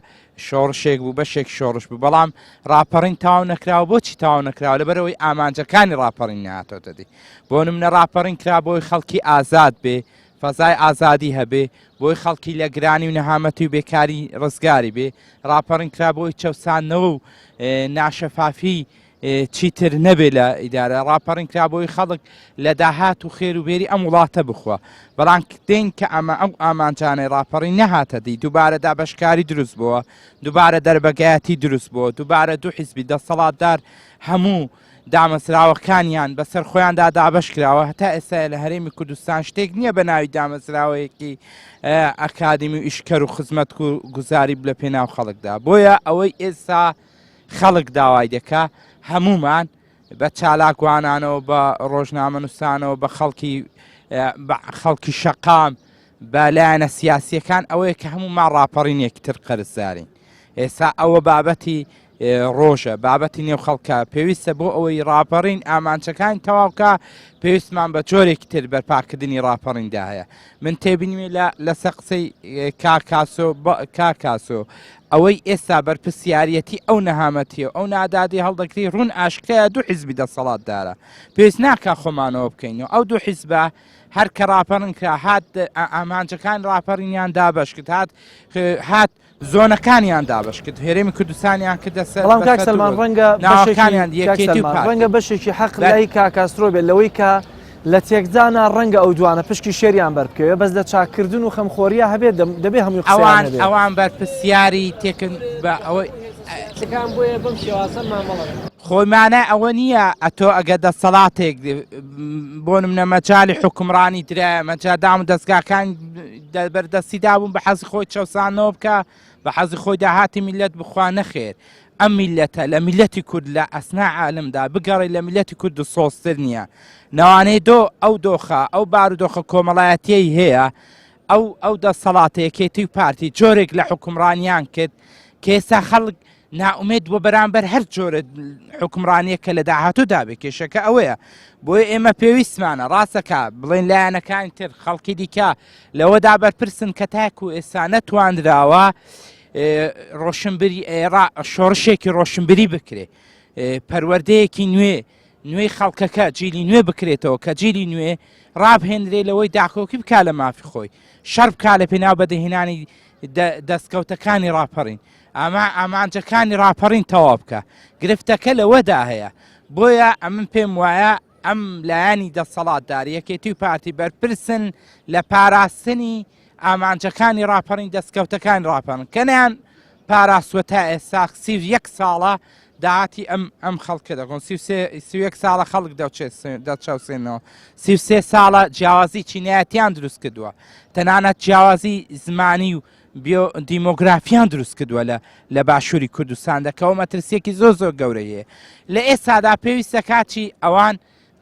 شۆڕشێک بوو بەشێک شۆڕش بوو بەڵام ڕاپەڕین تاوا نەکراوە بۆچی تاوا نەکراوە لەبەرەوەی ئامانجەکانی ڕاپەڕین نهاتۆتە دی بۆ نمونە ڕاپەڕین کرا بۆی خەڵکی ئازاد بێ فەزای ئازادی هەبێ بۆی خەڵکی لە گرانی و نەهامەتی و بێکاری ڕزگاری بێ ڕاپەڕین کرا بۆی چەسانەوە و ناشەفافی چیتر نەبێ لە ئیدارە ڕاپەڕین کرا بۆی خەڵک لە داهات و خێر و بێری ئەم وڵاتە بخوە بەڵام دێن کە ئەمە ئەو ئامانجانەی ڕاپەڕین نەهاتە دی دووبارە دابەشکاری دروست بووە دووبارە دەربەگایەتی دروست بووە دووبارە دوو حیزبی دەسەڵاتدار هەموو دامەزراوەکانیان بەسەر خۆیاندا دابەش کراوە هەتا ئێستا لە هەرێمی کوردستان شتێک نییە بە ناوی دامەزراوەیەکی ئەکادمی و ئیشکەر و خزمەت و گوزاری لە پێناو خەڵکدا بۆیە ئەوەی ئێستا خەڵک داوای دەکا هەمومان بە چالاکوانانەوە بە ڕۆژنامەنووسانەوە بە خەڵکی شەقام بە لایەنە سیاسیەکان ئەوەیە کە هەمومان ڕاپەڕین یەکتر قەرزدارین ئێستا ئەوە بابەتی ڕۆژە بابەتی نێو خەڵکە پێویستە بۆ ئەوەی ڕاپەڕین ئامانچەکانی تەواوکە پێویستمان بە جۆرێکی تر بەرپاکردنی ڕاپەڕیندا هەیە من تێبینیوێ لەسەر قسەی کاکاسۆ ئەوەی ئێستا بەرپرسیارەتی ئەو نەهامەتیە ئەو نادادی هەڵدەکری ڕوون ئاشکرایە دوو حیزبی دەسەڵاتدارە پێویست ناکە خۆمانەوە بکەینەوە ئەو دوو حیزبە هەر کە ڕاپەڕین کرا هات ئامانجەکان ڕاپەڕینیان دابەش کرد هات زۆنەکانیان دابش کرد هێرێمی کوردستانیان کردە سەر بەڵام کاک سەلمان ڕەنگە بەشێکی حەق لای کاکاسترۆ بێت لەوەی کە لە تێکدانا ڕەنگە ئەو دوانە پشکی شێریان بەربکەوێت بەس لە چاکردن و خەمخۆریە هەبێت دەبێ هەمووی ئەوان بەرپرسیاری تێکن بە ئەوەی بۆیە بم شێوازە مامەڵە خۆیمانە ئەوە نییە ئەتۆ ئەگە دەسەڵاتێک بۆ نمونە مەجای حکومڕانی درایە مەجادام و دەستگاکان بەردەستیدا بوون بە حەزی خۆی چەسانەوە بکە بە حەزی خۆی داهاتی میلەت بخوا نەخێر ئەم میلەتە لە میلەتی کورد لە ئەسنا عالمدا بگەڕی لە میلەتی کورد و سۆستر نییە نەوانەی ئەو دۆخە ئەو بارودۆخە کۆمەڵایەتیەی هەیە ئەو دەسەڵاتەیەکێتی و پارتی جۆرێک لە حکومڕانیان کرد کە ئێستا خەڵک ناومێت بۆ بەرامبەر هەر جۆرە حکومڕانیە کە لە داهاتوودا بێ کێشەکە ئەوەیە بۆیە ئێمە پێویستمانە ڕاستەکە بڵێن لایەنەکانی تر خەڵکی دیکە لەوەدا بەرپرسن کە تاکو ئێستا نەتواندراوە ڕۆشنبری شۆڕشێکی ڕۆشنبری بکرێ پەروەردەیەکی نوێی خەڵکەکە جیلی نوێ بکرێتەوە کە جیلی نوێ ڕابهێنرێ لەوەی داخۆکی بکا لە مافی خۆی شەڕ بکا لە پێناو بەدەهێنانی دەستکەوتەکانی ڕاپەڕین ئامانجەکانی ڕاپەڕین تەواو بکە گرفتەکە لەوەدا هەیە بۆیە ئەمن پێم وایە ئەم لایانی دەسەڵاتدار یەکێتی و پارتی بەرپرسن لە پاراستنی ئامانجەکانی ڕاپەڕین دەستکەوتەکانی ڕاپەڕن کەنیان پاراستوە تا ئێستا 31 ساڵە داهاتی ئەم خەڵکە دەکۆن 31 ساڵە خەڵک دەچەوسێنەوە 33 ساڵە جیاوازی چینایەتیان دروست کردووە تەنانەت جیاوازی زمانی و دیمۆگرافیان دروست کردووە لە باشووری کوردستان دەکەوە مەترسیەکی زۆر گەورەیە لە ئێستادا پێویستە کاچی ئەوان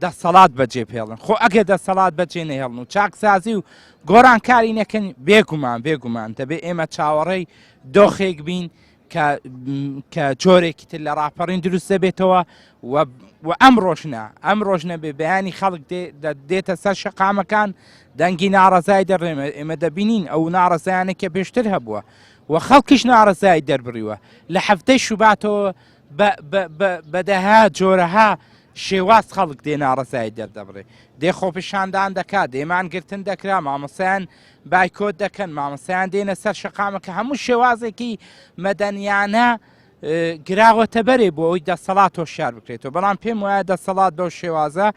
دەسەڵات بەجێ پێڵن خۆ ئەگە دەسەڵات بەجێ نەهێڵن و چاکسازی و گۆڕانکاری نەکەن بێگومان دەبێت ئێمە چاوەڕێی دۆخێک بین کە جۆرێکی تر لە ڕاپەڕین دروست دەبێتەوە و ئەم ڕۆژنە بێ بەیانی خەڵک دێتە سەر شەقامەکان دەنگی ناڕەزای دەڕێمە ئێمە دەبینین ئەو ناڕەزایانێکە پێشتر هەبووە و خەڵکیش ناڕەزای دەربڕیوە لە هەفتەی شوباتەوە بەدەها جۆرەها شێواز خەڵک دێ ناڕەزایی دەردەبڕێ دێ خۆپیشاندان دەکات دێمانگرتن دەکرا مامۆسایان بایکۆت دەکەن مامۆسایان دێنە سەر شەقامەکە هەموو شێوازێکی مەدەنیانە گراوەتە بەرێ بۆ ئەوی دەسەڵات هۆشیار بکرێتەوە بەڵام پێم وایە دەسەڵات بەو شێوازە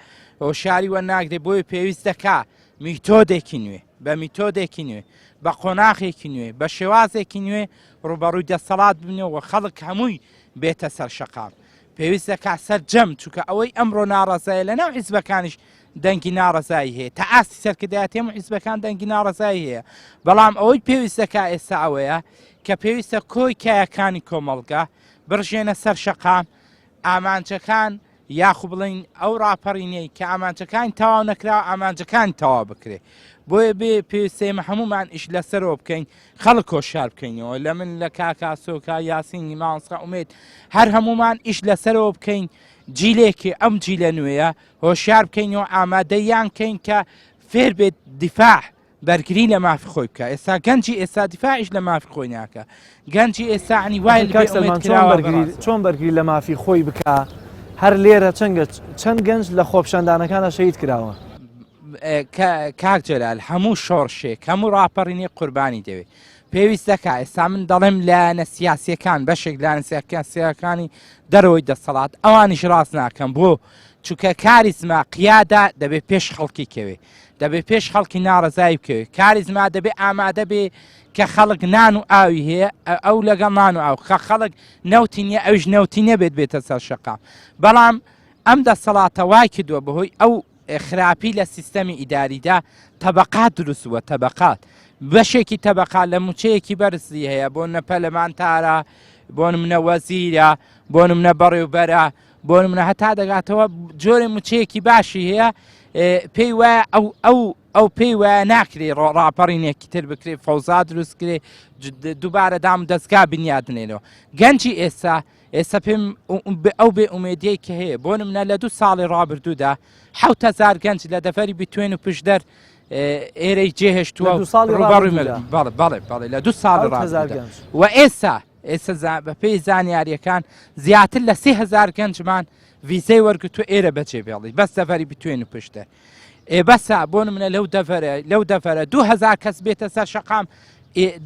هۆشیاری وە ناگرێت بۆی پێویست دەکا میتۆدێکی نوێ بە میتۆدێکی نوێ بە قۆناغێکی نوێ بە شێوازێکی نوێ ڕوبەڕووی دەسەڵات بنەوە خەڵک هەمووی بێتە سەر شەقام پێویست دەکات سەر جەم چونکە ئەوەی ئەمڕۆ ناڕەزایە لەناو حیزبەکانیش دەنگی ناڕەزایی هەیە تا ئاستی سەرکردایەتی هەموو حیزبەکان دەنگی ناڕەزایی هەیە بەڵام ئەوەی پێویست دەکات ئێستا ئەوەیە کە پێویستە کۆی کایەکانی کۆمەڵگە بڕژێنە سەر شەقام ئامانجەکان یاخو بڵین ئەو ڕاپەڕینەی کە ئامانجەکانی تەواو نەکراوە ئامانجەکانی تەواو بکرێ بۆیە بێ پێویستێمە هەمومان ئیش لەسەرەوە بکەین خەڵک کۆشار بکەینەوە لە من لە کاکاسۆکە یاسینی ماوەسقا ئومێد هەر هەمومان ئیش لەسەرەوە بکەین جیلێکی ئەم جیلە نوێیە هۆشیار بکەینەوە ئامادەیان بکەین کە فێر بێت دیفاع بەرگری لە مافی خۆی بکە ئێستا گەنجی ئێستا دیفاعیش لە مافی خۆی ناکە گەنجی ئێستا عنی وای چۆن بەرگری لە مافی خۆی بکە هەر لێرە چەند گەنج لە خۆپشاندانەکانە شەید کراوە کاک جەلال هەموو شۆڕشێک هەموو ڕاپەڕینی قوربانی دەوێت پێویست دەکات ئێستا من دەڵێم لایەنە سیاسیەکان بەشێک لایەنە سیاسیەکانی دەرەوەی دەسەڵات ئەوانیش ڕاست ناکەم بۆ چونکە کاریزما قیادا دەبێت پێش خەڵکی کەوێ دەبێت پێش خەڵکی ناڕەزایی بکەوێت کاریزما دەبێت ئامادە بێ کە خەڵک نان و ئاوی هەیە ئەو لەگەڵ نان و ئاو خەڵک نەوتی نیە ئەوش نەوتی نەبێت بێتە سەر شەقام بەڵام ئەم دەسەڵاتە وای کردووە بەهۆی ئەو خراپی لە سیستەمی ئیداریدا تەبەقات دروست بووە تەبەقات بەشێکی تەبەقات لە موچەیەکی بەرزی هەیە بۆ نە پەرلەمانتارە بۆ نمونە وەزیرە بۆ نمونە بەڕێوەبەرە بۆ نمونە هەتا دەگاتەوە جۆرە موچەیەکی باشی هەیە پێی وایە ئەو پێی وایە ناکرێ ڕاپەڕینێکی تر بکرێ فەوزا دروست کرێ دووبارە دام دەستگا بنیادنێنەوە گەنجی ئێستا پێم ئەو بێ ئومێدیەی کە هەیە بۆ نمونە لە 2 ساڵی ڕابردوودا 7,000 گەنج لە دەفەری بتوێن و پشدەر ئێرەی جێهێشتووە بەڵێ لە 2 ساڵی ڕابردوودا و ئێستا بەپێی زانیاریەکان زیاتر لە 30,000 گەنجمان ڤیزەی وەرگتووە ئێرە بەجێ بێڵی بەس دەفەری بتوێن و پشتە بەسا بۆ نمونە لەو دەفەرە 2,000 کەس بێتە سەر شەقام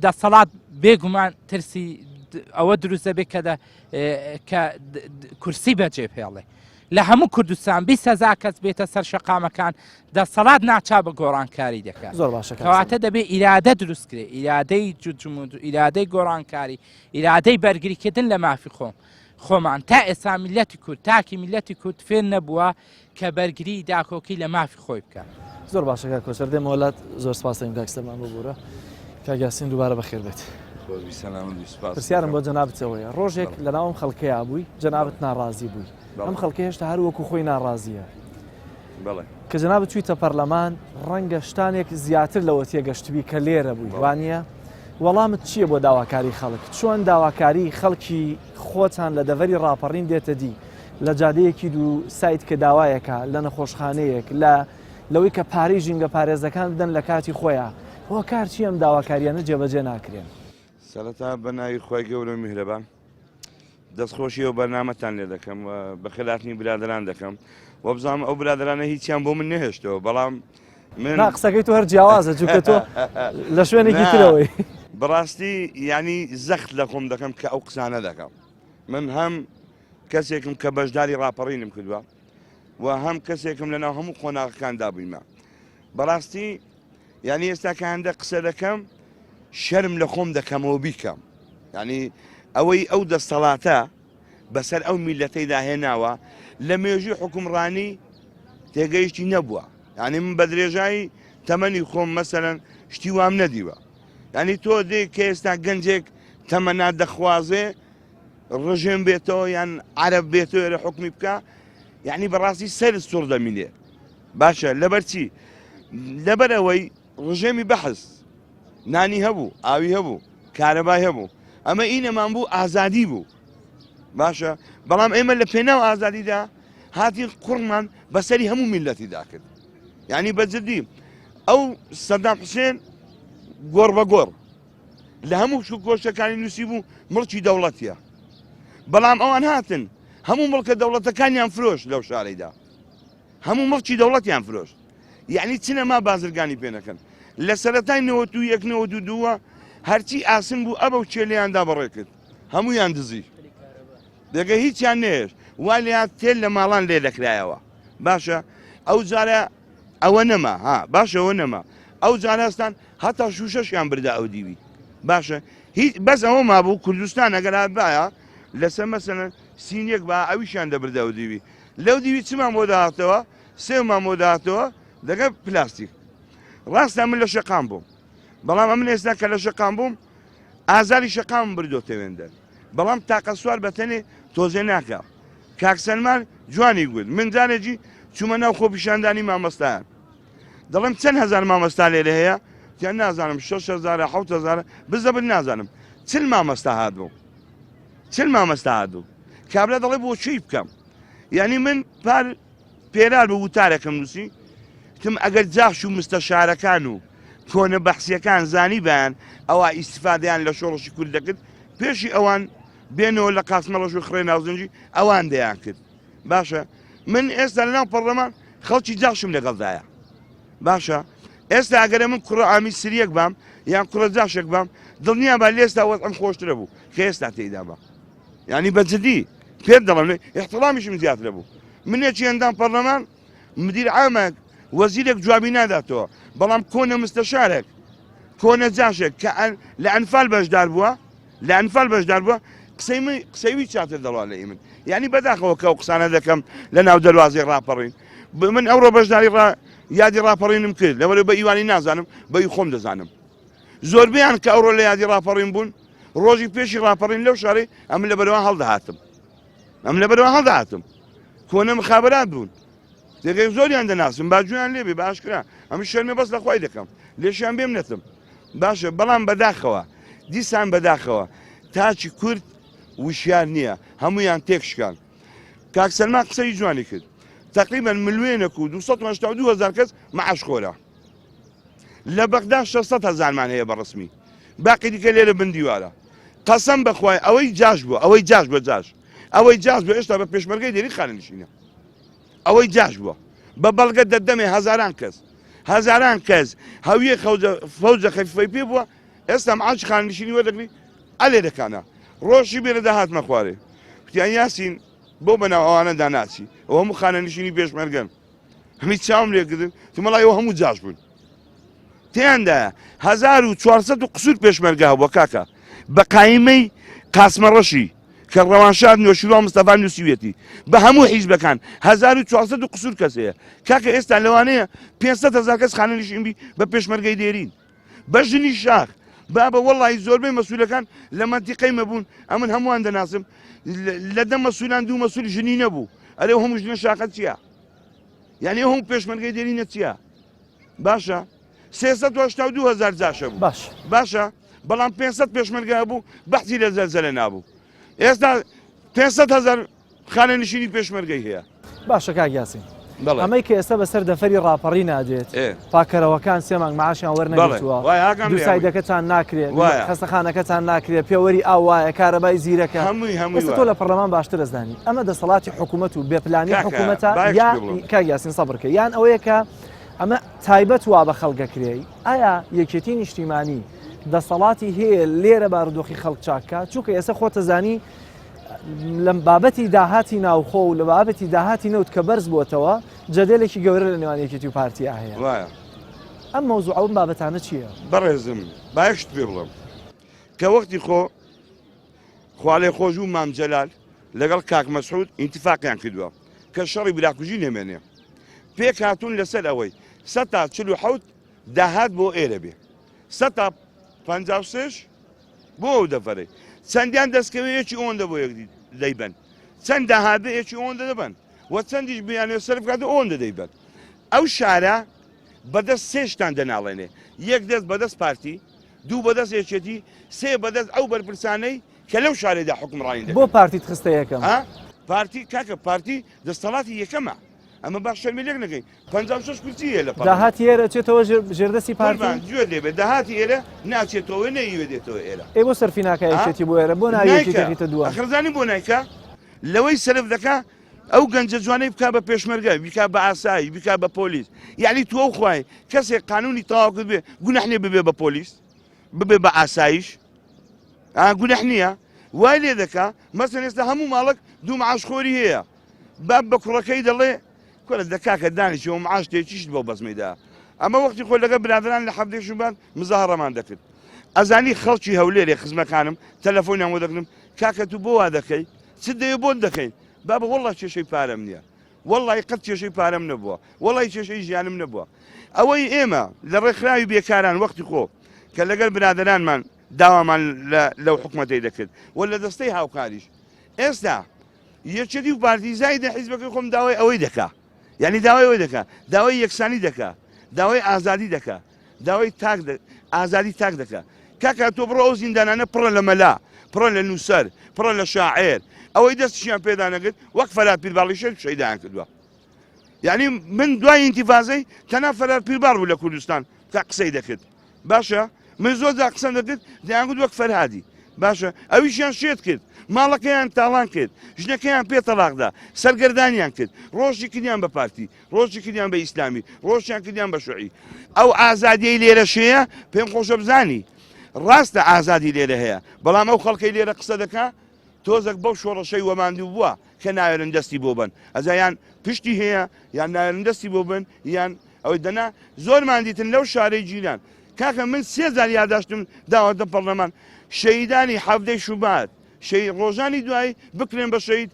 دەسەڵات بێگومان ترسی ئەوە دروستە بێت کە کورسی بەجێ پێڵێ لە هەموو کوردستان 20,000 کەس بێتە سەر شەقامەکان دەسەڵات ناچا بە گۆڕانکاری دەکات کەواتە دەبێت ئیرادە دروستکرێ ئیرادەی جوجمود ئیرادەی گۆڕانکاری ئیرادەی بەرگریکردن لە مافی خۆمان تا ئێستا میلەتی کورد تاکی میلەتی کورد فێر نەبووە کە بەرگری داکۆکی لە مافی خۆی بکات زۆر باشەکە کۆچەر دێمە وڵات زۆر سپاس دەکەم کاکسەرمان ببوورە کاگیاسین دووبارە بەخێر بێت پرسیارم بۆ جەنابەتەوەیە ڕۆژێک لە ناوم خەڵکەیە بووی جەنابەت ناڕازی بووی ئەم خەڵکە هێشتا هەر وەکو خۆی ناڕازیە کە جەنابەت چوویتە پەرلەمان ڕەنگە شتانێک زیاتر لەوە تێگەشتبی کە لێرە بووی وانە وەڵامت چییە بۆ داواکاری خەڵک چۆن داواکاری خەڵکی خۆتان لە دەڤەری ڕاپەڕین دێتە دی لە جادەیەکی دوو سایت کە داوایەکە لە نەخۆشخانەیەک لەوەی کە پارەی ژینگە پارێزەکان بدەن لە کاتی خۆیان بۆ کارچی ئەم داواکاریانە جێبەجێ ناکرێن سەرەتا بە ناوی خۆی گەورە و میهرەبان دەستخۆشی ئەو بەرنامەتان لێ دەکەم بە خلافنی برادران دەکەم و بزانم ئەو برادرانە هیچیان بۆ من نەهێشتەوە بەڵام من قسەکەی تۆ هەر جیاوازە چونکە تۆ لە شوێنێکی ترەوەی بەڕاستی ینی زەخت لە خۆم دەکەم کە ئەو قسانە دەکەم من هەم کەسێکم کە بەشداری ڕاپەڕینم کردووە و هەم کەسێکم لەناو هەموو خۆناغەکاندا بوویمە بەڕاستی ینی ئێستا کە هەندە قسە دەکەم شەرم لە خۆم دەکەمەوە بیکەم ینی ئەوەی ئەو دەستەڵاتە بەسەر ئەو میلەتەیدا هێناوە لە مێژوی حکومڕانی تێگەیشتی نەبووە ینی من بە درێژایی تەمەنی خۆم مەسەرەن شتی وام نەدیوە ینی تۆ دێ کە ئێستا گەنجێک تەمەنا دەخوازێ ڕژێم بێتەوە یان عەرەب بێتەوە لە حکمی بکە یعنی بەڕاستی سەر سوڕ دەمینێ باشە لەبەرچی لەبەر ئەوەی ڕژێمی بەحث نانی هەبوو ئاوی هەبوو کارەبای هەبوو ئەمە ئینەمان بوو ئازادی بوو باشە بەڵام ئێمە لە پێناو ئازادیدا هاتی قوڕمان بەسەری هەموو میلەتیدا کرد یعنی بەجددی ئەو سەدام حوسێن گۆڕ بە گۆڕ لە هەموو گۆشتەکانی نووسی بوو مڵکی دەوڵەتیە بەڵام ئەوان هاتن هەموو مڵکە دەوڵەتەکانیان فرۆش لەو شارەیدا هەموو مڵکی دەوڵەتیان فرۆش یعنی چنەما بازرگانی پێ نەکەن لە سەرەتای 1992 هەرچی ئاسن بوو ئەبە و چێلیاندا بەڕێ کرد هەموویان دزی دەگە هیچیان نێش وای لێیان تێل لە ماڵان لێ دەکرایەوە باشە ئەو جارە ئەوە نەما ها باشە ئەوە نەما ئەو جارەستان هەتا شوشەشیان بردا ئەو دیوی باشە هیچ بەس ئەوە مابوو کوردستان ئەگەر هاتبایە لەسەر مەسەلەن سینیەک بە ئەویشیان دەبردە ئەو دیوی لەو دیوی چمان بۆ داهاتەوە سێمان بۆ داهاتەوە دەگە پلاستیک ڕاستە من لە شەقام بووم بەڵام ئەمن ئێستا کە لە شەقام بووم ئازاری شەقام بردۆتە وێندەر بەڵام تاقە سوار بەتەنێ تۆزێ ناکە کاک سەلمان جوانی گوت من جارێکی چوومە ناو خۆپیشاندانی مامۆستایان دەڵێم چەند هەزار مامۆستا لێرە هەیە تیان نازانم 6,000 7,000 بزەبن نازانم چل مامۆستا هاتبوو چل مامۆستا هاتبوو کابرا دەڵێ بۆ چی بکەم یعنی من پار پێرار بە وتارێکم نووسی تم ئەگەر جاخش و مستەشارەکان و کۆنە بەحسیەکان زانی بەیان ئەوە ئیسیفادەیان لە شۆڕشی کورد دەکرد پێشی ئەوان بێنەوە لە قاسمەڵەش و خڕێ ناوزنجی ئەوان دەیان کرد باشە من ئێستا لەناو پەرلەمان خەڵکی جاخشم لەگەڵدایە باشە ئێستا ئەگەرە من کوڕە ئامی سریەک بام یان کوڕە جاشێک بام دڵنیا با لێستا وەت ئەم خۆشترە بوو کە ئێستا تێیدا بە ینی بەجددی پێت دەڵێن احترامیشم زیاترە بوو منێکی ئەندام پەرلەمان مدیر عامێک وەزیرێک جوابی ناداتەوە بەڵام کۆنە مستەشارێک کۆنە جاشێک کە لە ئەنفال بەشدار بووە لە ئەنفال بەشدار بووە قسەیوی چاتر دەڵوا لە من یعنی بەداخەوە کە ئەو قسانە دەکەم لە ناو دەواازی ڕاپەڕین من ئەوڕۆ بەشداری یادی ڕاپەڕینم کرد لەوەرە بە ئیوانی نازانم بەی خۆم دەزانم زۆربیان کە ئەوڕۆ لە یادی ڕاپەڕین بوون ڕۆژی پێشی ڕاپەڕین لەو شارەی ئەم لە بەرەوە هەڵدەهاتم کۆنە مخابرات بوون دەگەی زۆریان دەناسم باجویان لێبێ باشکرا ئەم شەرمێ بەس لە خۆی دەکەم لێشیان بێم نەتم باشە بەڵام بەداخەوە دیسان بەداخەوە تاچی کورد وشیار نییە هەمویان تێکشکان کاک سەلمان قسەی جوانی کرد تقریبا ملیۆنێک و 282,000 کەس مەعاش خۆرە لە بەغدا 600,000مان هەیە بەڕسمی باقی دیکە لێرە بندیوارە قەسەم بەخوای ئەوەی جاش بووە ئەوەی جاش بووە هێشتا بە پێشمەرگەی دێری خانەنشینە ئەوەی جاش بووە بە بەڵگە دەدەمێ هەزاران کەس هەویە فەوجە خەفیفەی پێ بووە ئێستا مەعاش خانەنشینی وەردەگری ئەلێ دەکانە ڕۆژی بێرە داهاتمە خوارێ کوتیان یاسین بۆ بەناو ئەوانەدا ناچی ئەو هەموو خانەنشینی پێشمەرگەن هەمی چاوم لێکردن تمەڵایەوە هەموو جاش بوون تیاندایە 1400 قسوور پێشمەرگە هەبووە کاکە بە قایمەی قاسمە ڕەشی کە ڕەوانشاد نوێشیروان مستەفا نووسیوێتی بە هەموو حیزبەکان 1400 قسوور کەسەیە کاکە ئێستا لەوانەیە 500,000 کەس خانەنشینبی بە پێشمەرگەی دێرین بە ژنی شاخ بابە وەڵی زۆربەی مەسوولەکان لە مەنتیقەی مەبوون ئەمن هەمووان دەناسم لە دە مەسوولان دوو مەسوول ژنی نەبوو ئەرێ هەموو ژنە شاخە چییە یعنی هەموو پێشمەرگەی دێرینە چییە باشە 382,000 جاشە بوو باشە بەڵام 500 پێشمەرگە بوو بەحتی لە زەلزەلە نابوو ئێستا 500,000 خانەنشینی پێشمەرگەی هەیە باشە کاک یاسین ئەمەی کە ئێستا بەسەر دەفەری ڕاپەڕی نادێت پاکەرەوەکان سێ مانگ مەعاشیان وەرنەگرتووە دوو سایدەکەتان ناکرێت خەستەخانەکەتان ناکرێت پێوەری ئاو وایە کارەبای زیرەکە ئێستا تۆ لە پەرلەمان باشتر دەزانی ئەمە دەسەڵاتی حکوومەت و بێپلانی حکوومەتە یا کاک یاسین سەبرکە یان ئەوەیە کە ئەمە تایبەت وا بە خەڵگەکرێی ئایا یەکێتی نیشتیمانی دەسەڵاتی هەیە لێرە بارودۆخی خەڵک چاکە چونکە ئێستا خۆتە زانی لە بابەتی داهاتی ناوخۆ و لە بابەتی داهاتی نەوت کە بەرز بووتەوە جەدێلێکی گەورە لە نێوانیەکێتی و پارتیا هەیە ئەم مەوزوع ئەو بابەتانە چییە؟ بەڕێزم باشت پێ بڵم کە وەختی خوالێ خۆش و مام جەلال لەگەڵ کاک مەسعود ئینتیفاقیان کردووە کە شەڕی براکوژی نەمێنێ پێک هاتوون لەسەر ئەوەی 147 داهات بۆ ئێرە بێ 156 بۆ ئەو دەفەرەی چەندیان دەستکەوەیەکی ئۆندە بۆ یەک دەیبەن چەند داهات بێ یەکی ئۆندە دەبن و چەندیش بیانێ سەرف کاتە ئۆندە دەیبەن ئەو شارە بەدەست سێشتان دەناڵێنێ یەک دەست بەدەست پارتی دوو بەدەست یەکێتی سێ بەدەست ئەو بەرپرسانەی کە لەو شارێدا حکمڕانی دەکەن بۆ پارتی خستە یەکەم پارتی کاکە پارتی دەستەڵاتی یەکەمە ئەمە باش شەرمیلێک نەکەین 56 کورسی هەیە لە داهاتی ئێرە چێتەوە ژێردەستی پارتی گوێ دێبێت داهاتی ئێرە ناچێتەوە نەیوێ دێتەوە ئێرە ئێ بۆ سەرفی ناکایەتی بۆ ئێرە بۆ نایەکێتە دووە خرزانی بۆ نایکە لەوەی سەرف دەکا ئەو گەنجە جوانەی بک بە پێشمەرگە بیک بە ئاسایی بیک بە پۆلیس یعنی تو ئەو خوای کەسێک قانونی تەواو کرد بێ گونەحنێ ببێ بە پۆلیس ببێ بە ئاسایش گونەح نییە وای لێ دەکا مەسەن ئێستا هەموو ماڵک دوو معاشخۆری هەیە باب بە کوڕەکەی دەڵێ کۆلە دەکا کە دانیشەوە معاش تێکیشت بۆ بەزمەیدا ئەمە وەختی خۆی لەگە برادران لە حەفتەی شوبان مزاهڕەمان دەکرد ئەزانی خەڵکی هەولێرێ خزمەکانم تەلەفۆنیان بۆ دەکردم کاکە تو بۆ وا دەکەی چ دەیە بۆن دەکەین بابە وەڵڵا کێشەی پارەم نییە وەڵڵی قەت کێشەی پارەم نەبووە وەڵی کێشەی ژیانم نەبووە ئەوەی ئێمە لە ڕێکخراوی بێکاران وەختی خۆ کە لەگەر برادرانمان داوامان لەو حکومەتەی دەکرد و لە دەستەی هاوکاریش ئێستا یەکێتی و پارتیزای دە حیزبەکەی خۆم داوای ئەوەی دەکا یعنی داوای ئەوەی دەکا داوای یەکسانی دەکا داوای ئازادی دەکا داوای ئازادی تاک دەکا کاکە تۆ بڕۆ ئەو زیندانانە پڕە لە مەلا پڕە لە نووسەر پڕە لە شاعێر ئەوەی دەستیشیان پێدا نەگرت وەک فەرات پیرباڵی شێت شەیدایان کردووە یعنی من دوای ئینتیفازەی تەنها فەرات پیرباڵ بوو لە کوردستان تا قسەی دەکرد باشە من زۆر جا قسەم دەکرد دەیانگوت وەک فەرهادی باشە ئەویشیان شێت کرد ماڵەکەیان تاڵان کرد ژنەکەیان پێ تەلاقدا سەرگەردانیان کرد ڕۆژی کردیان بە پارتی ڕۆژی کردیان بە ئیسلامی ڕۆژیان کردیان بە شوعی ئەو ئازادیەی لێرە شەیە پێم خۆشە بزانی ڕاستە ئازادی لێرە هەیە بەڵام ئەو خەڵکەی لێرە قسە دەکا تۆزێک بەو شۆڕەشەی وەماندوو بووە کە ناوێرن دەستی بۆ بن ئەجا یان پشتی هەیە یان ناوێرن دەستی بۆ بن یان ئەوەی دەنا زۆرمان دیتن لەو شارەی جیران کاکە من 3000 یادداشتم داوەتە پەرلەمان شەیدانی حەفتەی شوبات ڕۆژانی دوایی بکرێن بە شەید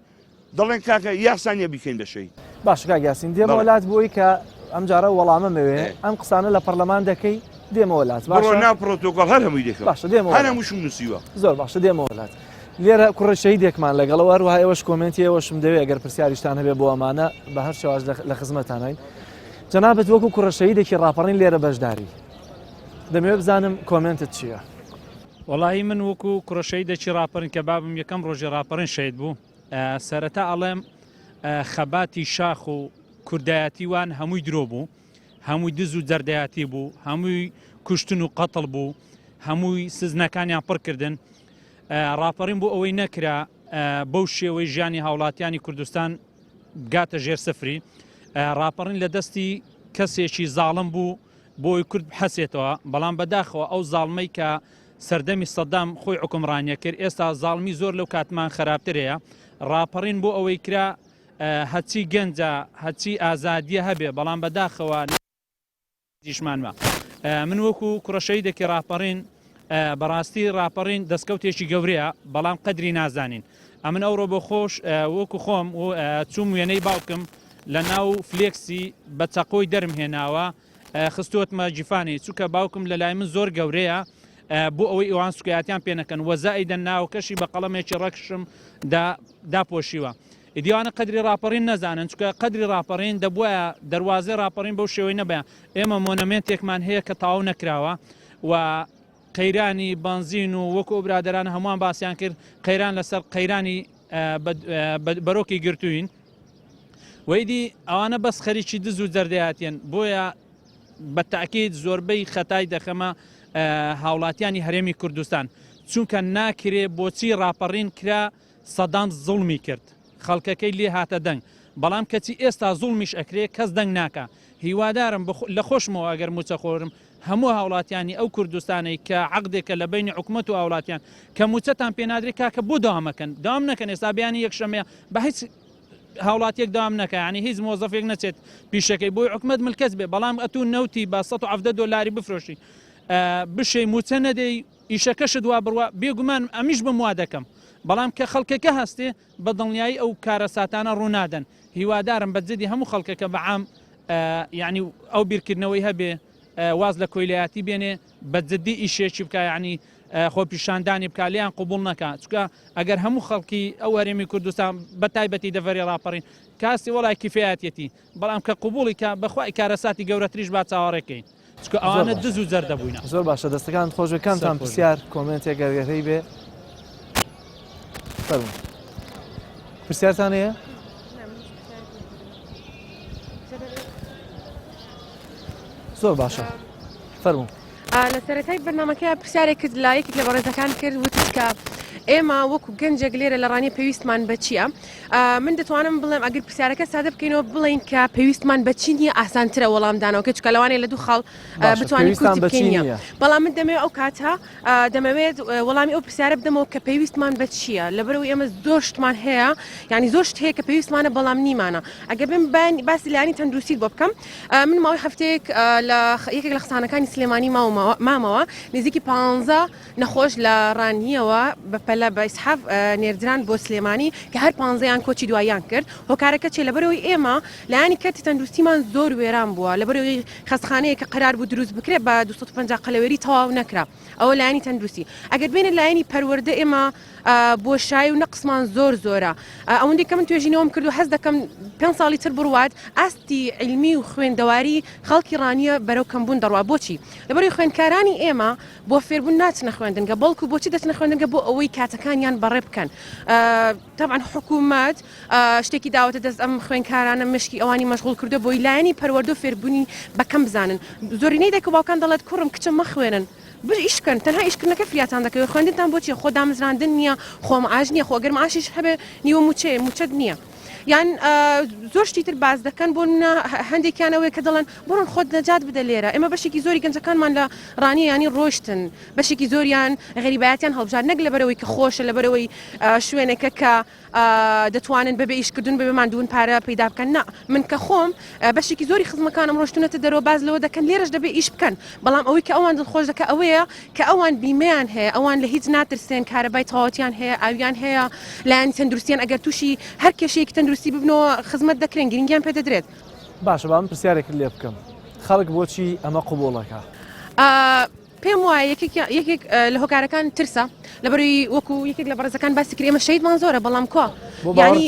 دەڵێن کاکە یاسانیە بیکەین بە شەید باش کاگیاسین دێمە وڵات بۆی کە ئەم جارە وەڵامە مەوێ ئەم قسانە لە پەرلەمان دەکەی دێمە وڵات باشە نا پرۆتۆکۆڵ هەر هەمووی دەکەم باشە دێمە هەر هەمووشم نووسیوە زۆر باشە دێمە وڵات لێرە کوڕە شەیدێکمان لەگەڵەوە هەروەها ئێوەش کۆمنتی ئێوەشم دەوێت ئەگەر پرسیاریشتان هەبێ بۆ ئەمانە بە هەر شێواز لە خزمەتانین جەنابەت وەکو کوڕە شەیدێکی ڕاپەڕین لێرە بەشداری دەمەوێت بزانم کۆمنتت چییە؟ وەڵاهی من وەکو کوڕەشەی دەچی ڕاپەرن کە بابم یەکەم ڕۆژی ڕاپەڕین شەید بوو سەرەتا ئەڵێم خەباتی شاخ و کوردایەتی وان هەمووی درۆ بوو هەمووی دز و جەردەیەتی بوو هەمووی کوشتن و قەتڵ بوو هەمووی سزنەکانیان پڕکردن ڕاپەڕین بۆ ئەوەی نەکرا بەو شێوەی ژیانی هاوڵاتیانی کوردستان گاتە ژێر سفری ڕاپەڕین لە دەستی کەسێکی زاڵم بوو بۆی کورد حەسێتەوە بەڵام بەداخەوە ئەو زاڵمەی کە سەردەمی سەدام خۆی حکومڕانیە کرد ئێستا زاڵمی زۆر لەو کاتمان خراپترەیە ڕاپەڕین بۆ ئەوەی کرا هەچی گەنجە هەچی ئازادیە هەبێ بەڵام بەداخەوە دیشمانمە من وەکو کوڕەشەیدێکی ڕاپەڕین بەڕاستی ڕاپەڕین دەستکەوتێکی گەورەیە بەڵام قەدری نازانین ئەمن ئەوڕۆ بۆ خۆش وەکو خۆم چوم وێنەی باوکم لە ناو فلێکسی بە چەقۆی دەرم هێناوە خستوتمە جیفانی چووکە باوکم لە لای من زۆر گەورەیە بۆ ئەوەی ئەوان سوکایەتیان پێ نەکەن وەزائیدە ناوکەشی بە قەڵەمێکی ڕەکشم داپۆشیوە ئیدیوانە قەدری ڕاپەڕین نەزانن چکە قەدری ڕاپەڕین دەبووە دەواازەی ڕاپەڕین بەو شێوەی نەبێ ئێمە مۆنەمێنتێکمان هەیە کە تاو نەکراوە و قەیرانی بنزین و وەکو برادران هەمووان باسییان کرد قەیران لەسەر قەیرانی بەرۆکی گرتوین وەیدی ئەوانە بەس خەریکی دز و جەردەیەتیان بۆیە بە تاکید زۆربەی خەتای دەخەمە هاوڵاتیانی هەرێمی کوردستان چونکە ناکرێ بۆچی ڕاپەڕین کرا سەدام زوڵمی کرد خەڵکەکەی لێ هاتە دەنگ بەڵام کەچی ئێستا زوڵمیش ئەکرێ کەس دەنگ ناکە هیوادارم لە خۆشمەوە ئەگەر موچە خۆرم هەموو هاوڵاتیانی ئەو کوردستانی کە عقدێکە لە بینی حکوومەت و هاوڵاتیان کە موچەتان پێنادرێت کاکە بۆ داوامەکەن داوام نەکەن ئێستا بیانی یەکشەمەیە بە هیچ هاوڵاتیەک داوام نەکە ینی هیچ مۆزەفێک نەچێت پیشەکەی بۆی حکومەت ملکەس بێ بەڵام ئەتون نەوتی بە 170 دلاری بفرۆشی بشەی موچە نەدەی ئیشەکەشت وا بڕوە بێگومان ئەمیش بم وا دەکەم بەڵام کە خەڵکەکە هەستێ بە دڵنیایی ئەو کارە ساتانە ڕوونادەن هیوادارم بە جدی هەموو خەڵکەکە بەعام یعنی ئەو بیرکردنەوەی هەبێ واز لە کۆیلایەتی بێنێ بە جدی ئیشێکی بکە ینی خۆپیشاندانی بکالیان قوبول نەکە چکە ئەگەر هەموو خەڵکی ئەو هەرێمی کوردستان بە تایبەتی دەڤەری ڕاپەڕین کاسی وڵای کیفایەتێتی بەڵام کە قوبوڵی کە بەخوای کارەساتی گەورەتریش با چاوەڕێکەکەین چکە ئەوانە دز و زەر دەبووینە زۆر باشە دەستەکان خۆشەکانتان پرسیار کۆمنتێک گەرگەرەی بێ پرسیارتان هەیە؟ زۆر باشە فەرموو لە سەرەتای بەرنامەکە پرسیارێک کرد لە یەکێک لە بەڕێزەکان کرد وتت کە ئێمە وەکو گەنجێک لێرە لە ڕانی پێویستمان بە چییە؟ من دەتوانم بڵێم ئەگەر پرسیارەکە سادە بکەینەوە بڵین کە پێویستمان بە چی نیە ئاسانترە وەڵامدانەوە کە چکە لەوانێ لە دوو خاڵ بتوانین کوردی بکەینە بەڵام من دەمەوێت ئەو کاتە دەمەوێت وەڵامی ئەو پرسیارە بدەمەوە کە پێویستمان بە چییە لەبەرەوەی ئێمە زۆر شتمان هەیە ینی زۆر شت هەیە کە پێویستمانە بەڵام نیمانە ئەگەر بم باسی لایانی تەندروستی بۆ بکەم من ماوەی هەفتەیەک لە یەکێک لە خستانەکانی سلێمانی مامەوە نزیکی 15 نەخۆش لە ڕانیەوە بەپەلە بە ئیسحاف نێردران بۆ سلێمانی کە هەر 15یان کۆچی دواییان کرد هۆکارەکە چێ لەبەرەوەی ئێمە لایانی کەتی تەندروستیمان زۆر وێران بووە لەبەرەوەی خەستخانەیە کە قەرار بوو دروست بکرێت بە 250 قەلەوێری تەواو نەکرا ئەوە لایانی تەندروستی ئەگەر بینە لایانی پەروەردە ئێمە بۆشایی و نەقسمان زۆر زۆرە ئەوەندێک کە من توێژینەوەم کرد و هەست دەکەم 5 ساڵی تر بڕوات ئاستی علمی و خوێندەواری خەڵکی ڕانیە بەرەو کەمبوون دەڕوا بۆچی لەبەرەوەی خوێندکارانی ئێمە بۆ فێربوون ناچنە خوێندنگە بەڵکو بۆچی دەچنە خوێندنگە بۆ ئەوەی کاتەکانیان بەڕێ بکەن طبعا حکوومەت شتێکی داوەتە دەست ئەم خوێندکارانە مشکی ئەوانی مەشغوڵ کردو بۆی لایەنی پەروەردە و فێربوونی بەکەم بزانن زۆرینەی دەکە باوکان دەڵێت کوڕم کچم مەخوێنن ئیشکن تەنها ئیشکردنەکە فریاتان دەکەوێت خوێندنتان بۆچی خۆ دامزراندن نییە خۆم ئاژ نییە خۆگەر ماشیش هەبێ نیوە موچەت نییە یان زۆر شتی تر باز دەکەن بۆ هەندێکیانەوەی کە دەڵێن بڕۆن خۆت نەجات بدە لێرە ئێمە بەشێکی زۆری گەنجەکانمان لە ڕانی ینی ڕۆشتن بەشێکی زۆریان غەریبایەتیان هەڵبژار نەک لەبەرەوەی کە خۆشە لەبەرەوەی شوێنێکە کە دەتوانن بەبێ ئیشکردن بەبێ ماندوون پارە پەیدا بکەن نا من کە خۆم بەشێکی زۆری خزمەکانم ڕۆشتونەتە دەرەوە باز لەوە دەکەن لێرەش دەبێ ئیش بکەن بەڵام ئەوەی کە ئەوان دڵخۆش دەکە ئەوەیە کە ئەوان بیمەیان هەیە ئەوان لە هیچ ناترسێن کارەبای تەواوەتیان هەیە ئاویان هەیە لایەن تەندروستیان ئەگەر تووشی هەر کێشەیەکی تەندروستی ببنەوە خزمەت دەکرێن گرنگیان پێ دەدرێت باشە با من پرسیارێک لێ بکەم خەڵک بۆچی ئەمە قوبوڵەکە پێم وایە یەکێک لە هۆکارەکان ترسە لەبەروی وەکو یەکێک لە بەڕێزەکان باسی کرد ئێمە شەیدمان زۆرە بەڵام کۆ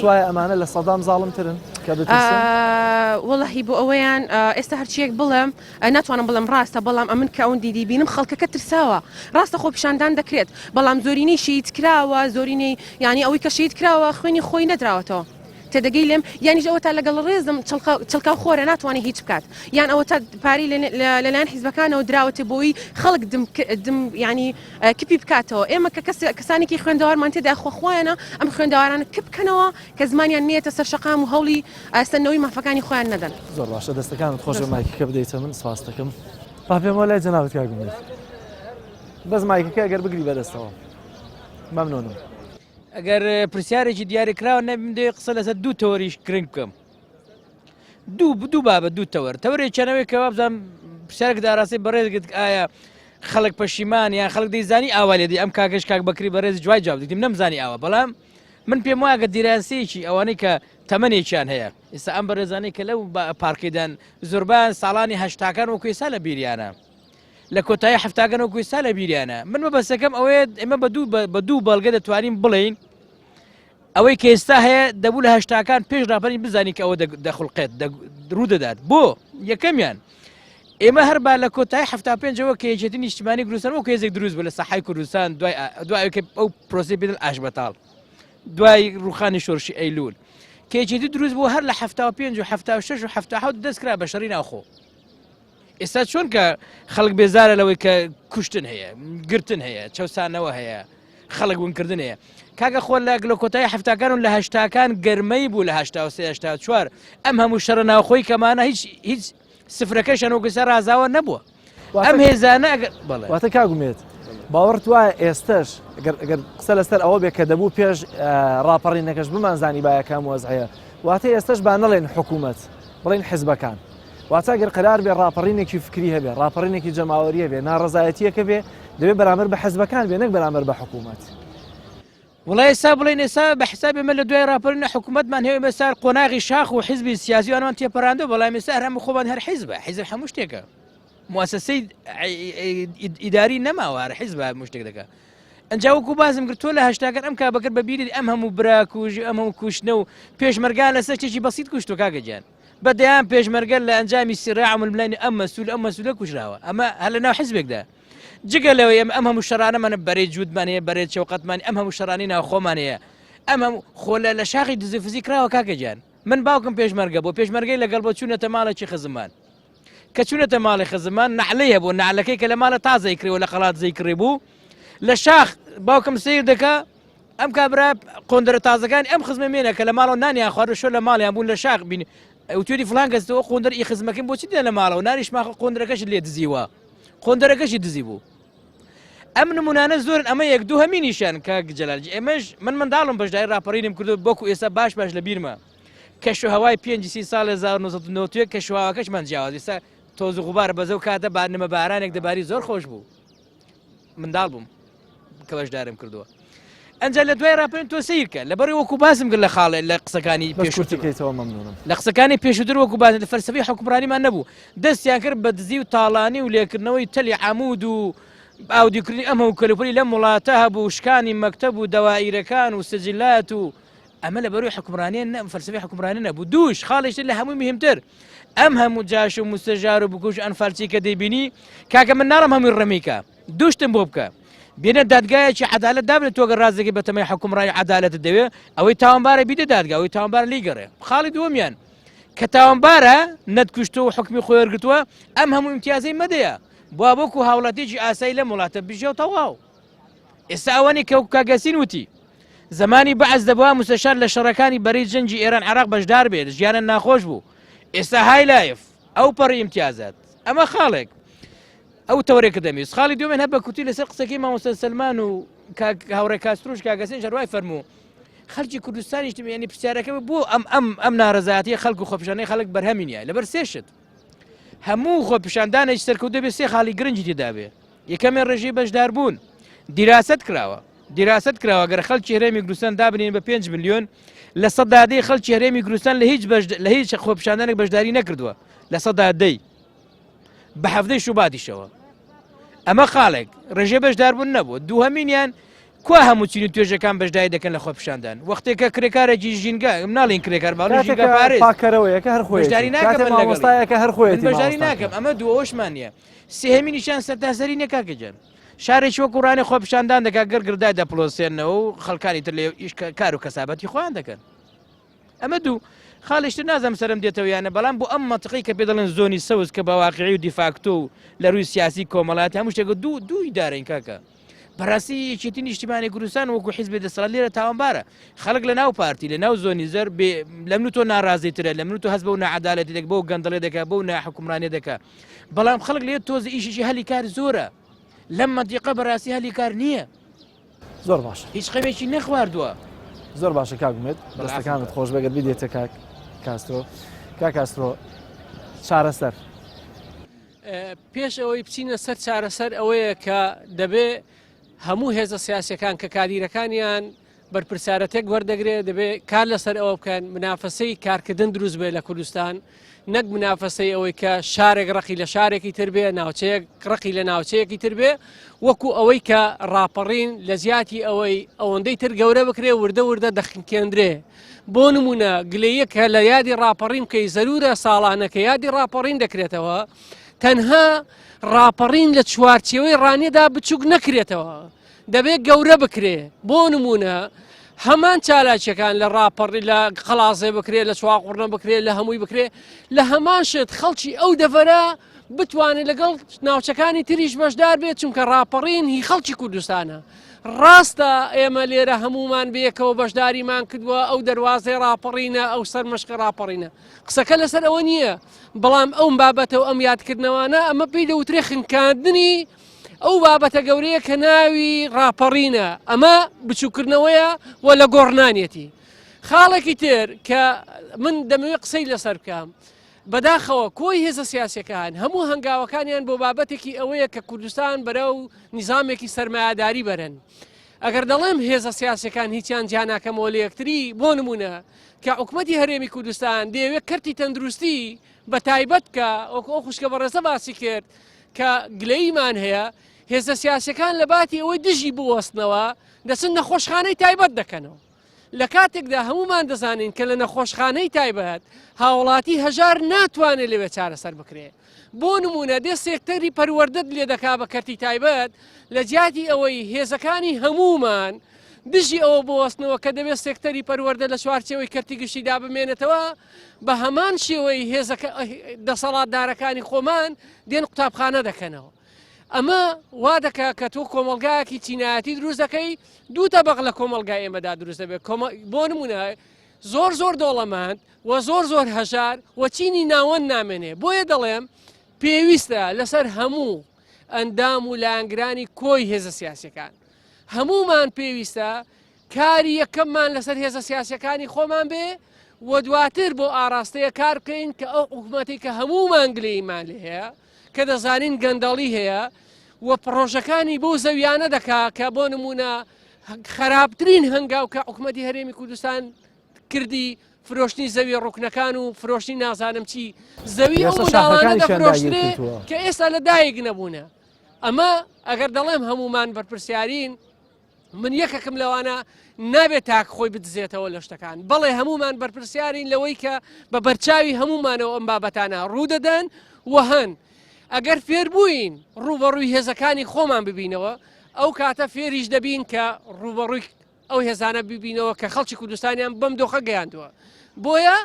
وایە ئەمانە لە سەدام زاڵمترن کە وەڵی بۆ ئەوەیان ئێستا هەرچیەک بڵێم ناتوانم بڵم ڕاستە بەڵام ئەمن کە ئەوەن دیدی بینم خەڵکەکە ترساوە ڕاستە خۆ پیشاندان دەکرێت بەڵام زۆرینەی شید کراوە زۆرینەی ینی ئەوەی کە شید کراوە خوێنی خۆی نەدراوەتەوە تێدەگەی لێم یانیش ئەوە تا لەگەڵ ڕێزم چڵکا خۆرە ناتوانێت هیچ بکات یان ئەوە تا پاری لەلایەن حیزبەکانەوە دراوەتە بۆی خەڵک دم ینی کپی بکاتەوە ئێمە کە کەسانێکی خوێندەوارمان تێدا خۆخۆیانە ئەم خوێندەوارانە کپ بکەنەوە کە زمانیان نێتە سەر شەقام و هەوڵی سنەوەی مافەکانی خۆیان نەدەن زۆر باشە دەستەکانت خۆشە مایکەکە بدەیتە من سپاس دەکەم با پێم وەلای جەنابەت کاگومێت بەس مایکەکە ئەگەر بگری بەدەستەوە مەمنونم ئەگەر پرسیارێکی دیاری کراوە نەبم دێ قسە لەسەر دوو تەوەریش گرنگ بکەم دوو بابەت دوو تەوەر تەوەری چەنەوەی کەوا بزانم پرسیارێک داڕاستی بەڕێزگت ئایا خەڵک پەشیمان یان خەڵک دەیزانی ئاوا لێدی ئەم کاکەش کاک بەکری بەڕێز جوای جواب دیتیم نەمزانی ئاوە بەڵام من پێم وایە کە دیراسەیەکی ئەوانەی کە تەمەنێکیان هەیە ئێستا ئەم بەڕێزانەی کە لەو پارکەیدان زۆربیان ساڵانی هەشتاکان وەکو ئێستا لە بیریانە لە کۆتایی هەفتاکان وەکو ئێستا لە بیریانە من مەبەستەکەم ئەوەیە ئێمە بە دوو بەڵگە دەتوانین بڵین ئەوەی کە ئێستا هەیە دەبوو لە هەشتاکان پێش ڕاپەرین بزانی کە ئەوە دەخڵقێت ڕوودەدات بۆ یەکەمیان ئێمە هەربا لە کۆتایی هەفتا پێنجەوە کە یەکێتی نیشتیمانی کوردستان وەکو هێزێک دروست بوو لە سەحای کوردستان دوای ئەو پرۆسی بدن ئاشبەتاڵ دوای ڕوخانی شۆرشی ئەیلول کە یەکێتی دروست بوو هەر لە 75 و 76 و 77 دەستکرا بە شەڕی ناوخۆ ئێستا چۆن کە خەڵک بێزارە لەوەی کە کوشتن هەیە گرتن هەیە چەسانەوە هەیە خەڵک ونکردن هەیە کاکە خۆ لە کۆتایی هەفتاکان و لە هەشتاکان گەرمەی بوو لە 84 ئەم هەموو شەڕە ناوخۆی کەمانە هیچ سفرەکەشەن و گەسە ڕازاوە نەبووە ئەم هێزانە بڵێ واتە کاگومێت باوەڕت وایە ئێستش ئەگەر قسە لەسەر ئەوە بێ کە دەبوو پێش ڕاپەڕینەکەش بمانزانی باەکەم وەزعەیە واتە ئێستش با نەڵێن حکوومەت بڵین حیزبەکان واتە گەر قرار بێ ڕاپەڕینێکی فکری هەبێ ڕاپەڕینێکی جەماوەریە بێ ناڕزایەتیەکە بێ دەبێت بەرامبەر بە حیزبەکان بێ نەک بەرامبەر بە حکوومەت وڵای ئێستا بڵێن ئێستا بە حسابێ مە لە دوای ڕاپەڕینە حکوومەتمان هەیە مەسار قۆناغی شاخ و حیزبی سیاسی وانمان تێپەڕاندە بەڵام ئێستا هەموو خۆمان هەر حیزبە حیزب هەموو شتێکە موسسەی ئیداری نەماوە هەر حیزب هەموو شتێک دەکات ئەنجا وەکو بازم کرد تۆ لە هەشتاکەر ئەم کابەکە بەبیری ئەم هەموو براکوژ ئەم هەموو کوشتنە و پێشمەرگان لەسەر چێکی بەسیت کوشتۆ کاگەجیان بەدەیان پێشمەرگەر لە ئەنجامی سیڕاع ململانی ئەم مەسوولە کوژراوە ئەمە هەر لە ناو حیزبێکدا جگە لەوەی ئەم هەموو شەڕانەمانە بەرەی جوودمان هەیە بەرەی چەوقەتمانی ئەم هەموو شەڕانی ناو خۆمان هەیە ئەم خۆ لە شاخی دزیفزی کراوە کاکەجیان من باوکم پێشمەرگە بۆ پێشمەرگەی لەگەڵ بۆ چوونەتە ماڵێکی خزمان کە چوونەتە ماڵی خزمان نعلەیە بۆ نعلەکەی کە لە ماڵە تازەی کڕێەوە لە خەڵات زەی کڕێ بوو لە شاخ باوکم سیر دەکا ئەم کابرا قۆندرە تازەکانی ئەم خزممێنە کە لە ماڵەوە نانیان خوارد شۆ لە ماڵیان بوون لە شاخ بین ئەوتوێری فلان کەسەوە قۆندەر ئی خزمەکەم بۆچی دێ لە ماڵەوە ناریش ماخ قۆندرەکەش لێ دزیوە قۆندەرەکەشی دزی بوو ئەم نمونانە زۆرن ئەمە یەک دوو هەمی نیشان کە جەلالجی ئێمەش من منداڵم بەشداری ڕاپەڕینم کردو بۆکو ئێستا باش لە بیرمە کەشو هەوای 5 ساڵ 1990 کەشواوەکەشمان جیاواز ئێستا تۆز و غوبار بەزە و کاتە بانمە بارانێک دەباری زۆر خۆش بوو منداڵ بووم کە بەشدارم کردووە ئەنجا لە دوای ڕاپەڕین تۆ سیرکە لەبەری وەکو باسم کرد لە خاڵێ لە قسەکانی پێشوتیکەیتەوە مەمنونم لە قسەکانی پێشووتر وەکو باز لە فەلسەفەی حکومڕانیمان نەبوو دەستیان کرد بە دزی و تاڵانی و لێکردنەوەی تەلی عەمود و ئاودیکردنی ئەمە و کەلوپەری لەم وڵاتە هەبوو شکانی مەکتەب و دەوائیرەکان و سجلات و ئەمە لە بەروی حکومڕانیە فەلسەفەی حکومڕانی نەبوو دووش خاڵیشتر لە هەمووی مهمتر ئەم هەموو جاش و مستەژار و بکوژ ئەنفالچی کە دەیبینی کاکە من ناڵم هەمووی ڕەمیکە دووشتم بۆ بکە بێنە دادگایەکی عەدالەت دابنێت تۆگە ڕازێکی بەتەمەی حکومڕانی عەدالەتت دەوێت ئەوەی تاوانبارە بیدە دادگا ئەوەی تاوانبار لیگەڕێ خاڵی دووەمیان کە تاوانبارە نەتکوشتە و حکمی خۆی وەرگرتووە ئەم هەموو ئیمتیازەی مەدەیە بوا بۆکو هاوڵاتێکی ئاسایی لە وڵاتە بژێ و تەواو ئێستا ئەوەنی کە کاگەسین وتی زمانی بەعەز دەبووە مستەشار لە شەڕەکانی بەرەی جەنجی ئێران عێراق بەشدار بێت ژیانە ناخۆش بوو ئێستا های لایف ئەو پەڕی ئیمتیازات ئەمە خاڵێک ئەو تەورێکە دەمێت خاڵی دوێن هەبە کوتی لەسەر قسەکەی مامۆستا سەلمان و هاوڕێ کاستروش کاگەسین شەروای فەرموو خەڵکی کوردستانیش ینی پرسیارەکە بۆ ئەم ناڕەزایەتیە خەڵک و خۆپیشانەی خەڵک بەرهەمینە لەبەر سێشت هەموو خۆپیشاندانێکی سەرکەوتە بێ سێ خاڵی گرنگی تێدابێ یەکەمیان ڕێژەی بەشدار بوون دیراست کراوە گەر خەڵکی هەرێمی کوردستان دابنین بە 5 ملیۆن لە سەدادەی خەڵکی هەرێمی کوردستان لە هیچ خۆپیشاندانێک بەشداری نەکردووە لە سەدادەی بە هەفتەی شوباتیشەوە ئەمە خاڵێک ڕێژەی بەشداربوون نەبوو دووهەمینیان کوا هەموو چینی توێژەکان بەشداری دەکەن لە خۆپیشاندان وەختێکە کرێکارێکی ژینگە مناڵین کرێکار باڵژینگە پارێز پاکەرەوەیەکە هەر خۆی بەشداری ناکەم مامۆستایەکە هەر خۆی بەشداری ناکەم ئەمە دووەشمان نییە سێهەمینیشان سەرتاسەری نەکاکەجان شارێکی وەکو ڕانی خۆپیشاندان دەکات گەرگردای دەپڵۆسێنەوە و خەڵکانی تر لێ کار و کەسابەتی خۆیان دەکەن ئەمە دوو خاڵیشتر نازەم سەرم دێتەوەیانە بەڵام بۆ ئەم مەنتقی کە پێ دەڵێن زۆنی سەوز کە بەواقعی و دیفاکتۆ و لە ڕووی سیاسی کۆمەڵاتی هەموو شتێک دوو ئیدارەین کاکە بەڕاستی یەکێتی نیشتیمانی کوردستان وەکو حیزبی دەسەڵات لێرە تاوانبارە خەڵک لە ناو پارتی لە ناو زۆنی زەر لە من تۆ ناڕازیترە لە من تۆ هەست بە و نەعەدالەتی دەکە بۆ گەندەڵێ دەکە بۆ ناحکومڕانی دەکە بەڵام خەڵک لێ تۆزە ئیشیشی هەلی کار زۆرە لەم مەنتیقە بەڕاستی هەلی کار نییە زۆر باش هیچ قەمێکی نەخواردووە زۆر باشە کاگومێت دەستەکانت خۆش بەگەر بدێتە کاسترۆ کاکاسترۆ چارەسەر پێش ئەوەی بچینە سەر چارەسەر ئەوەیە کە دەبێ هەموو هێزە سیاسەکان کە کادیرەکانیان بەرپرسیارەتێک وەردەگرێت دەبێت کار لەسەر ئەوە بکەن منافەسەی کارکردن دروست بێت لە کوردستان نەک منافەسەی ئەوەی کە شارێک ڕقی لە شارێکی تر بێ ناوچەیەک ڕقی لە ناوچەیەکی تر بێ وەکو ئەوەی کە ڕاپەڕین لە زیاتی ئەوەی ئەوەندەی تر گەورە بکرێ وردە دەخکێندرێ بۆ نمونە گلەیە کە لە یادی ڕاپەڕین کەی زەرورە ساڵانەکە یادی ڕاپەڕین دەکرێتەوە تەنها ڕاپەڕین لە چوارچێوەی ڕانێدا بچووک نەکرێتەوە دەبێت گەورە بکرێ بۆ نمونە هەمان چالاکیەکان لە ڕاپەڕی لە خەڵازێ بکرێت لە چواقوڕنە بکرێت لە هەمووی بکرێت لە هەمان شت خەڵکی ئەو دەڤەرە بتوانێت لەگەڵ ناوچەکانی تریش بەشدار بێت چونکە ڕاپەڕین هی خەڵکی کوردستانە ڕاستە ئێمە لێرە هەمومان بەیەکەوە بەشداریمان کردووە ئەو دەواازەی ڕاپەڕینە ئەو سەرمەشقی ڕاپەڕینە قسەکە لەسەر ئەوە نییە بەڵام ئەو بابەتە و ئەم یادکردنەوەانە ئەمە پێی دەوترێ خنکاندنی ئەو بابەتە گەورەیە کە ناوی ڕاپەڕینە ئەمە بچووکردنەوەیە و لە گۆڕنانێتی خاڵێکی تر کە من دەمەوێت قسەی لەسەر بکەم بەداخەوە کۆی هێزە سیاسەکان هەموو هەنگاوەکانیان بۆ بابەتێکی ئەوەیە کە کوردستان بەرەو نیزامێکی سەرمایهداری بەرن ئەگەر دەڵێم هێزە سیاسەکان هیچیان جیاناکەمەوە لە یەکتری بۆ نمونە کە حکوومەتی هەرێمی کوردستان دەیەوێت کەرتی تەندروستی بە تایبەت کە ئەو خوشکە بەڕێزە باسی کرد کە گلەیمان هەیە هێزە سیاسەکان لە باتی ئەوەی دژی بوەستنەوە دەچن نەخۆشخانەی تایبەت دەکەنەوە لە کاتێکدا هەمومان دەزانین کە لە نەخۆشخانەی تایبەت هاوڵاتی هەژار ناتوانێت لەوێ چارەسەر بکرێت بۆ نمونە دێ سێکتەری پەروەردەت لێ دەکا بە کەرتی تایبەت لە جیاتی ئەوەی هێزەکانی هەمومان دژی ئەوە بوەستنەوە کە دەبێت سێکتەری پەروەردە لە چوارچێوەی کەرتی گشتیدا بمێنێتەوە بە هەمان شێوەی هێزەکە دەسەڵاتدارەکانی خۆمان دێن قوتابخانە دەکەنەوە ئەمە وا دەکا کە تۆ کۆمەلگایەکی چینایەتی دروست دەکەی دوو تەبەق لە کۆمەلگای ئێمەدا دروست دەبێت بۆ نمونە زۆر دۆڵەماند و زۆر هەژار و چینی ناوەند نامێنێ بۆیە دەڵێم پێویستە لەسەر هەموو ئەندام و لایەنگرانی کۆی هێزە سیاسەکان هەمومان پێویستە کاری یەکەممان لەسەر هێزە سیاسەکانی خۆمان بێ و دواتر بۆ ئاراستەیە کار بکەین کە ئەو حکوومەتی کە هەمومان گلەیمان لێ هەیە کە دەزانین گەندەڵی هەیە و پرۆژەکانی بۆ زەویانە دەکا کە بۆ نمونە خراپترین هەنگاو کە حکوومەتی هەرێمی کوردستان کردی فرۆشتنی زەوی ڕوکنەکان و فرۆشتنی نازانم چی زەوی ئەو منداڵانە دەفرۆشترێ کە ئێستا لە دایک نەبوونە ئەمە ئەگەر دەڵێم هەمومان بەرپرسیارین من یەکەکەم لەوانە نابێت تاک خۆی بدزێتەوە لە شتەکان بەڵێ هەمومان بەرپرسیارین لەوەی کە بە بەرچاوی هەمومانەوە ئەم بابەتانە ڕوودەدەن و هەن ئەگەر فێر بووین ڕوبەڕووی هێزەکانی خۆمان ببینەوە ئەو کاتە فێریش دەبین کە ڕوبەڕووی ئەو هێزانە ببینەوە کە خەڵکی کوردستانیان بەم دۆخە گەیاندووە بۆیە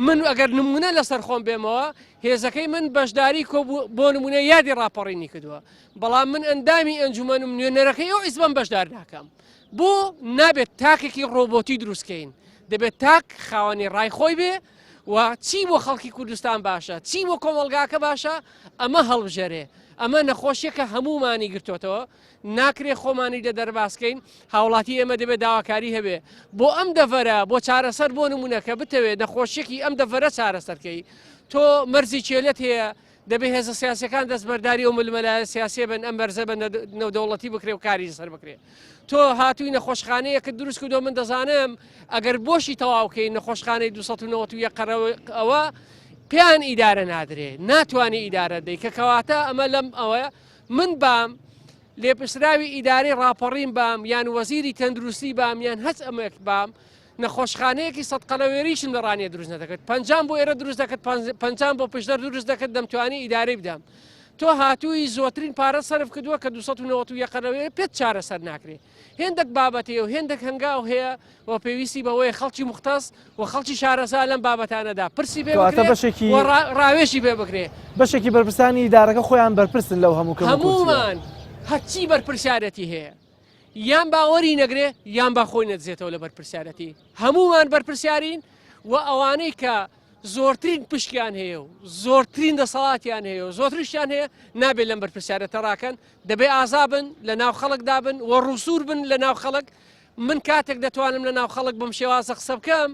من ئەگەر نمونە لەسەر خۆم بێمەوە هێزەکەی من بەشداری بۆ نمونە یادی ڕاپەڕینی کردووە بەڵام من ئەندامی ئەنجومەن و نوێنەرەکەی ئەو ئیسبم بەشدار ناکەم بۆ نابێت تاکێکی ڕۆبۆتی دروستکەین دەبێت تاک خاوەنی ڕای خۆی بێ و چی بۆ خەڵکی کوردستان باشە چی بۆ کۆمەلگاکە باشە ئەمە هەڵبژێرێ ئەمە نەخۆشیەکە هەمومانی گرتوتەوە ناکرێ خۆمانی لە دەرباسکەین هاوڵاتی ئێمە دەبێت داواکاری هەبێ بۆ ئەم دەڤەرە بۆ چارەسەر بۆ نمونونەکە بتەوێت نەخۆشیێکی ئەم دەڤەرە چارەسەرکەی تۆ مەرزی چێلت هەیە دەبێت هێزە سیاسەکان دەستبەرداری و ملمەلایە سیاسی بن ئەم بەرزە بە نەودەوڵەتی بکرێ و کاری سەر بکرێ تۆ هاتووی نەخۆشخانەیە کە دروست کردۆ من دەزانم ئەگەر بۆشی تەواوکەی نەخۆشخانەی 291 قەرەوە پێیان ئیدارە نادرێ ناتوانێت ئیدارە دەی کە کەواتە ئەمە لەم ئەوە من بام لێپرسراوی ئیدارەی ڕاپەڕین بام یان وەزیری تەندروستی بام یان هەچ ئەمەک بام نەخۆشخانەیەکی سەد قەلەوێریشم لە ڕانیە دروست نەدەکەێت پەنجام بۆ ئێرە دروست دەکەێت پەنجام بۆ پشدەر دروست دەکەێت دەمتوانی ئیدارەی بدەم تۆ هاتووی زۆترین پارە سەرف کردووە کە 291 قەلەوێ پێت چارە سەر ناکرێت هێندێک بابەتەیە و هێندێک هەنگاو هەیە و پێویستی بەوەی خەڵکی مختص و خەڵکی شارەزا لەم بابەتانەدا پرسی پێ ڕاوێشی پێ بکرێ بەشێکی بەرپرسانی ئیدارەکە خۆیان بەرپرسن لەو هەمومان هەچی بەرپرسیارەتی هەیە یان باوەری نەگرێ یان با خۆی نەدزێتەوە لە بەرپرسیارەتی هەمومان بەرپرسیارین و ئەوانەی کە زۆرترین پشکیان هەیە و زۆرترین دەسەڵاتیان هەیە و زۆرتریشیان هەیە نابێت لەم بەرپرسیارەتە ڕاکەن دەبێ ئازابن لە ناو خەڵکدا بن و ڕووسور بن لە ناو خەڵک من کاتێک دەتوانم لە ناو خەڵک بم شێوازە قسە بکەم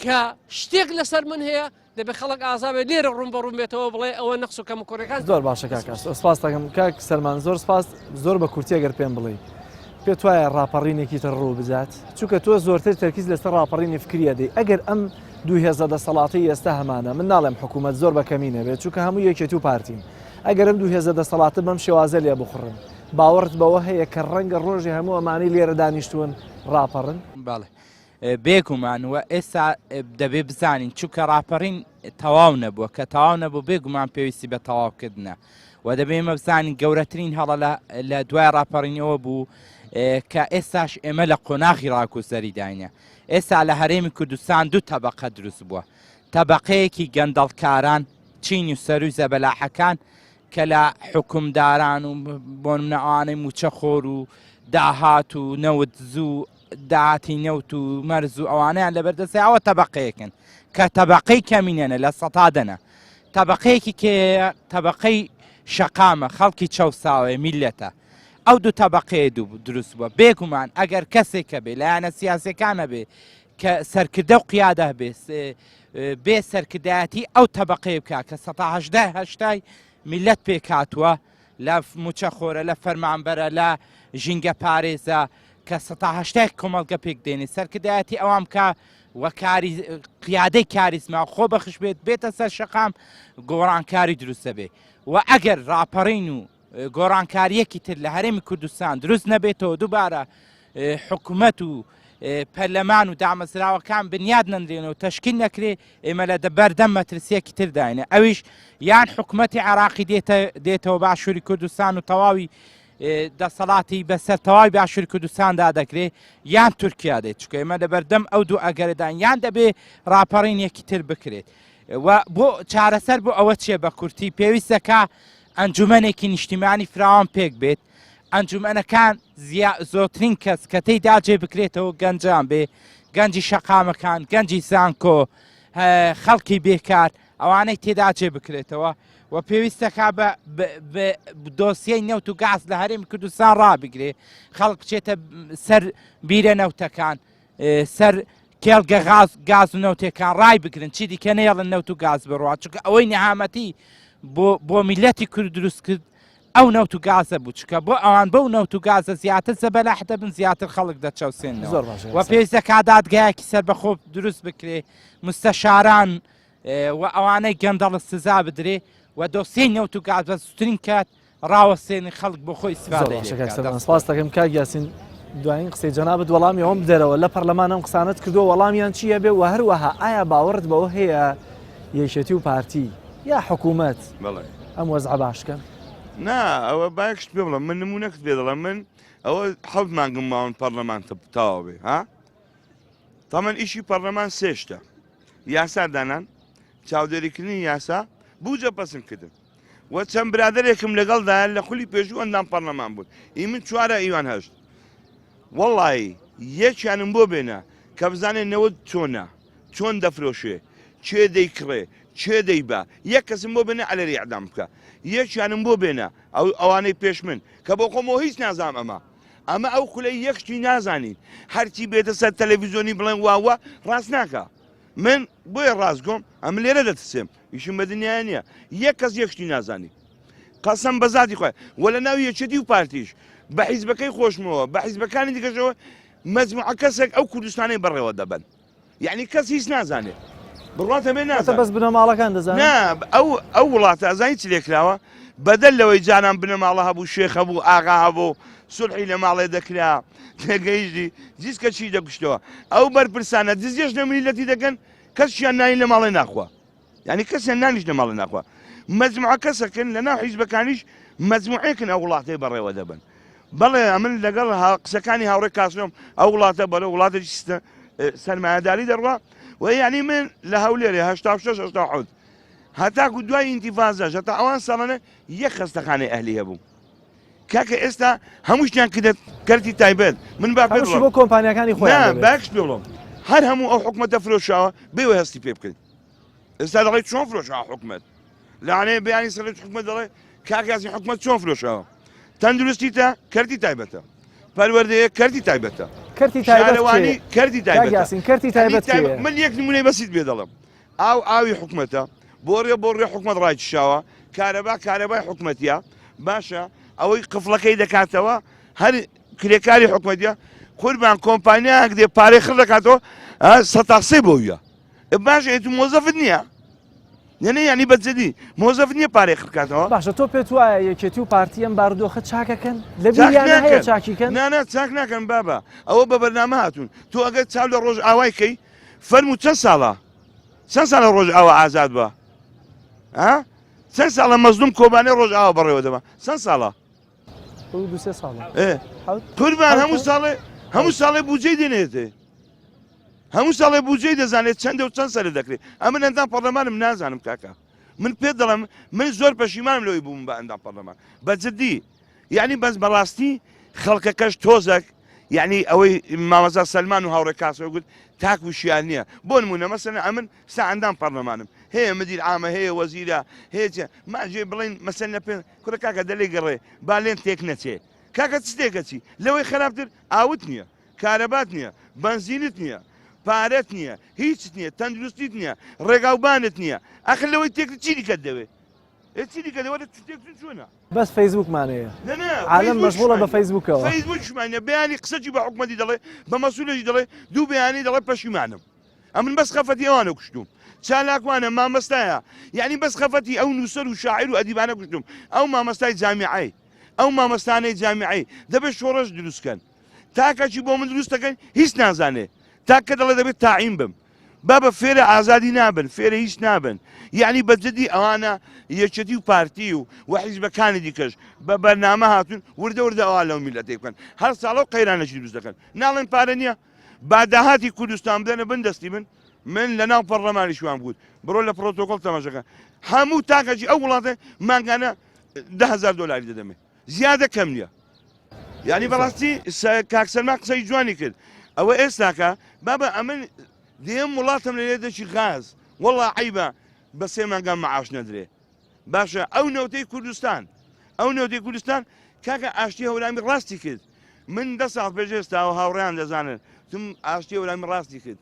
کە شتێک لەسەر من هەیە دەبێت خەڵک ئازابێت لێرە ڕوون بەڕوون بێتەوە بڵێ ئەوە نەخس و کەم و کوڕەکان زۆر باشە کاکەس سپاس دەکەم کاک سەرمان زۆر سپاس زۆر بە کورتی ئەگەر پێم بڵێ پێت وایە ڕاپەڕینێکی تر ڕوو بزات چونکە تۆ زۆرتر تەرکیز لەسەر ڕاپەڕینی فکریە دەی ئەگەر ئەم دوو هێزە دەسەڵاتی ئێستا هەمانە من ناڵێم حکوومەت زۆر بەکەمی نەبێت چونکە هەموو یەکێتی و پارتین ئەگەر ئەم دوو هێزە دەسەڵاتە بەم شێوازە لێ بخڕن باوەڕت بەوە هەیە کە ڕەنگە ڕۆژی هەموو ئەمانەی لێرە دانیشتوون ڕاپەڕن بەڵێ بێگومانوە ئێستا دەبێ بزانین چونکە ڕاپەڕین تەواو نەبووە کە تەواو نەبوو بێگومان پێویستی بە تەواوکردنە و دەبێ ئێمە بزانین گەورەترین هەڵە لە دوای ڕاپەڕینەوە بوو کە ئێستاش ئێمە لە قۆناغی ڕاکوسەری داینە ئێستا لە هەرێمی کوردستان دوو تەبەقە دروست بووە تەبەقەیەکی گەندەڵکاران چین و سەروی زەبەلاحەکان کە لە حکومداران و بۆ منەوانەی موچەخۆر و داهات و نەوت زوو داهاتی نەوت و مەرز و ئەوانیان لەبەردەستی ئەوە تەبەقەیەکن کە تەبەقەی کەمینێنە لە سەتادەنە تەبەقەیەکی کێ تەبەقەی شەقامە خەڵکی چەوساوێ میلەتە ئەو دوو تەبەقەیە دوو دروست بووە بێگومان ئەگەر کەسێکە بێ لایەنە سیاسەکانە بێ کە سەرکردە و قیادە بێ سەرکردایەتی ئەو تەبەقەیە بکە کە 1970 میلەت پێکاتووە لە موچەخۆرە لە فەرمانبەرە لە ژینگە پارێزە کە 1970 کۆمەڵگە پێک دێنێ سەرکردایەتی ئەوام کە وەکاری قیادەی کاریزما خۆ بەخش بێتە سەر شەقام گۆڕانکاری دروستە بێ و ئەگەر ڕاپەڕین و گۆڕانکاریەکی تر لە هەرێمی کوردستان دروست نەبێتەوە دووبارە حکوومەت و پەرلەمان و دامەزراوەکان بنیاد نەندرێنەوە تەشکیل نەکرێ ئێمە لە بەردەم مەترسیەکی ترداینە ئەویش یان حکوومەتی عراقی دێتەوە باشووری کوردستان و تەواوی دەسەڵاتی بەسەر تەواوی باشووری کوردستاندا دەکرێت یان تورکیا دێت چکە ئێمە لە بەردەم ئەو دوو ئەگەردان یان دەبێ ڕاپەڕینێکی تر بکرێت و بۆ چارەسەر بۆ ئەوە چێ بە کورتی پێویستەکە ئەنجومەنێکی نیشتیمانی فراوان پێک بێت ئەنجومەنەکان زۆرترین کەس کە تێیدا جێ بکرێتەوە گەنجان بێ گەنجی شەقامەکان گەنجی زانکۆ خەڵکی بێکار ئەوانەی تێدا جێ بکرێتەوە و پێویستەکە بە دۆسیەی نەوت و گاز لە هەرێمی کوردستان ڕابگرێ خەڵک بچێتە سەر بیرە نەوتەکان سەر کێڵگە گاز و نەوتەکان ڕای بگرن چی دیکە نێڵن نەوت و گاز بڕات چونکە ئەوەی نەهامەتی بۆ میلەتی کورد دروست کرد ئەو نەوت و گازە بوو چکە بۆ ئەوان بەو نەوت و گازە زیاتر زەبەلاح دەبن زیاتر خەڵک دەچەوسێنەوە و پێویستەکە دادگایەکی سەربەخۆ دروست بکرێ مستەشاران و ئەوانەی گەندەڵ سزا بدرێ و دۆسیەی نەوت و گاز بە زووترین کات ڕاوەستێنی خەڵک بۆ خۆی سپاس دەکەم کاک یاسین دوایین قسەی جەنابەت وەڵامی ئەوم بدەرەوە لە پەرلەمان ئەم قسانت کردو وەڵامیان چییە بێ و هەروەها ئایا باوەڕت بەوە هەیە یەکێتی و پارتی یا حکوومەت ئەم وەزع باشکەن نا ئەوە باکشت پێ بڵم من نمونەکت پێ دەڵم من ئەوە حەوت مانگم ماون پەرلەمان تەواو بێ ها تەمەن ئیشی پەرلەمان سێشتە یاسا دانان چاودێریکردنی یاسا بوجە پەسند کردن و چەند برادێکم لەگەڵدا لە خولی پێشوو ئەندام پەرلەمان بوون ئی من چوارە ئیوان هەشت وەڵی یەکیانم بۆ بێنە کە بزانێ نەوەت چۆنە چۆن دەفرۆشێ چێ دەیکڕێ چێ دەیبا یەک کەسم بۆ بێنە ئەلەری ئەعدام بکە یەکیانم بۆ بێنە ئەوانەی پێش من کە بۆ خۆمەوە هیچ نازام ئەمە ئەو خولەی یەکشتی نازانین هەرچی بێتە سەر تەلەڤیزۆنی بڵێن واوە ڕاست ناکە من بۆیە ڕاستگۆم ئەم لێرە دەتسێم ئیشم بە دنیای نییە یەک کەس یەکشتی نازانی قەسەم بە زاتی خۆی وە لە ناو یەکێتی و پارتیش بە حیزبەکەی خۆشمەوە بە حیزبەکانی دیکەشەوە مەجموعە کەسێک ئەو کوردستانی بەڕێوە دەبن یعنی کەس هیچ نازانێت بڕاتە بێ نازانێت بەس بنەماڵەکان دەزانێت ئەو وڵاتە ئازانی چ لێکراوە بەدەل لەوەی جانان بنەماڵە هەبوو شێخە بوو ئاغا هەبوو سولحی لە ماڵێ دەکرا تێگەیشتی جیسکە چی دەکشتەوە ئەو بەرپرسانە دزیێش لە میلەتی دەکەن کەسیان نانی لە ماڵێ ناخوا یعنی کەسیان نانیش لە ماڵێ ناخوا مەجموعە کەسەکەن لە ناو حیزبەکانیش مەجموعەیەکن ئەو وڵاتەی بەڕێوە دەبن بەڵێ من لەگەڵ قسەکانی هاوڕێ کاسۆم ئەو وڵاتە بەرە وڵاتێکی سەرمایهداری دەڕوا و یعنی من لە هەولێرێ 86 هەتاکو دوای ئینتیفازەش هەتا ئەوان ساڵانە یەک خەستەخانەی ئەهلی هەبوو کاکە ئێستا هەموو شتیان کردێت کەرتی تایبەت من با پێ بۆ کۆمپانیەکانی خۆیان باکس پێ بڵم هەر هەموو ئەو حکومەتە فرۆشاوە بێوە هەستی پێ بکەیت ئێستا دەڵێت چۆن فرۆشاوە حکومەت لەوانەیە بەیانی سەرێت حکومەت دەڵێ کاکاسی حکومەت چۆن فرۆشاوە تەندروستیتە کەرتی تایبەتە پەروەردەیە کەرتی تایبەتە شارەوانی کەرتی تایبەتە من یەک نمونەی بەسیت بێ دەڵم ئاوی حکومەتە بۆ ڕێ حکومەت ڕایکیشاوە کارەبای حکومەتیە باشە ئەوەی قفڵەکەی دەکاتەوە هەر کرێکاری حکومەتیە قوربان کۆمپانیاک دێ پارەی خڕ دەکاتەوە سەتاقسەی بۆویە باشە ئێت مۆزەفت نییە یعنی ینی بەجددی مۆزەفت نییە پارەی خڕکاتەوە باشە تۆ پێت وایە یەکێتی و پارتیەم بارودۆخە چاکەکەن لە بیریانە هەیە چاکیکەن نانە چاک ناکەن بابە ئەوە بە بەرنامە هاتوون تۆ ئەگەر چاو لە ڕۆژ ئاوایکەی فەرموو چەند ساڵە ڕۆژ ئاوا ئازاد بە چەند ساڵە مەزلوم کۆبانەی ڕۆژ ئاوا بەڕێوە دەبە چەند ساڵە قوربان هەموو ساڵێ بودجەی دێنێتێ هەموو ساڵێ بودجەی دەزانێت چەندە و چەند سەرێ دەکرێت ئەمن ئەندام پەرلەمانم نازانم کاکە من پێ دەڵم من زۆر پەشیمانم لەوەی بووم بە ئەندام پەرلەمان بەجددی یعنی بەس بەڕاستی خەڵکەکەش تۆزێک یعنی ئەوەی مامەزا سەلمان و هاوڕێ کاسەوە گوت تاک وشیان نییە بۆ نمونە مەسەن ئەمن سا ئەندام پەرلەمانم هەیە مدیر عامە هەیە وەزیرە هەیە ماجێ بڵین مەسەن لە پێ کوڕە کاکە دەلێ گەڕێ با لێن تێک نەچێ کاکە چتێکە چی لەوەی خراپتر ئاوت نییە کارەبات نییە بنزینت نییە پارەت نییە هیچت نییە تەندروستیت نییە ڕێگاوبانت نییە ئەخر لەوەی تێک چیری کە دەوێت چیری کە دەوەرە تێکتون چۆنە بەس فەیسبوکمانەیە عالم مەشغوڵە بە فەیسبوکەوە فەیسبوکشمانە بەیانی قسەی بە حکومەتی دەڵێ بە مەسئولەی دەڵێ دوو بەیانی دەڵێ پەشیمانم ئەمن بەس خەفەتی ئەوانە کوشتوم چالاکوانە مامەستایە یعنی بەس خەفەتی ئەو نووسەر و شاعیر و ئەدیبانە کوشتوم ئەو مامەستای جامیعەی ئەو مامەستانەی جامیعەی دەبێت شۆڕەش دروستکەن تاکەچی بۆ من دروست دەکەن هیچ نازانێ تاکە دەڵێ دەبێت تاعیم بم بابە فێرە ئازادی نابن فێرە هیچ نابن یعنی بەجددی ئەوانە یەکێتی و پارتی و حیزبەکانی دیکەش بە بەرنامە هاتوون وردە وردە ئەوە لەو میلەتێک بکەن هەر ساڵە و قەیرانەشی دروست دەکەن ناڵێن پارە نییە با داهاتی کوردستان بدەنە بن دەستی من لە ناو پەرلەمانی شوان بوو بڕۆ لە پرۆتۆکۆڵ تەماشەکە هەموو تاکەجی ئەو وڵاتە مانگانە $10,000 دەدەمێ زیادە کەم نییە یعنی بەڕاستی کاکسەلمان قسەی جوانی کرد ئەوە ئێستاکە بابە ئەمن دێم وڵاتم لە لێ دەچی غاز وەڵا عیبە بە سێ مانگان مەعاش نەدرێ باشە ئەو نەوتەی کوردستان کاکە ئاشتی هەورامی ڕاستی کرد من 10 ساڵ پێش ئێستاوە هاوڕێیان دەزانن تم ئاشتی هەورامی ڕاستی کرد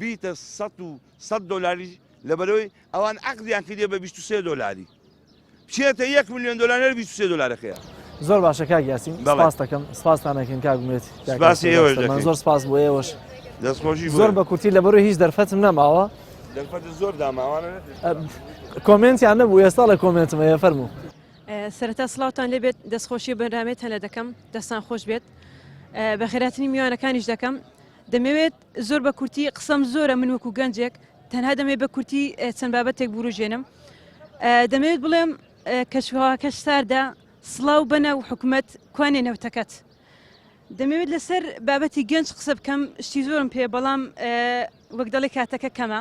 بیتە $100 لەبەرەوەی ئەوان عەقدیان کردێ بە $23 بچێتە $1 ملیۆن $23 خەیە زۆر باشە کاک یاسین سپاس دەکەم سپاستانەکەن کاگومێت زۆر سپاس بۆ ئێوەش زۆر بە کورتی لەبەرەوەی هیچ دەرفەتم نەماوە زۆر داماوانە کۆمنتیان نەبوو ئێستا لە کۆمنتم هەیە فەرموو سەرەتا سڵاوتان لێبێت دەستخۆشی بەرنامێت هەلە دەکەم دەستان خۆش بێت بە خێراتنی میوانەکانیش دەکەم دەمەوێت زۆر بە کورتی قسەم زۆرە من وەکو گەنجێک تەنها دەمێت بە کورتی چەند بابەتێک بروژێنم دەمەوێت بڵێم کەشواکەش ساردا سڵاو بەنە و حکومەت کوانێ نەوتەکەت دەمەوێت لەسەر بابەتی گەنج قسە بکەم شتی زۆرم پێ بەڵام وەک دەڵێ کاتەکە کەمە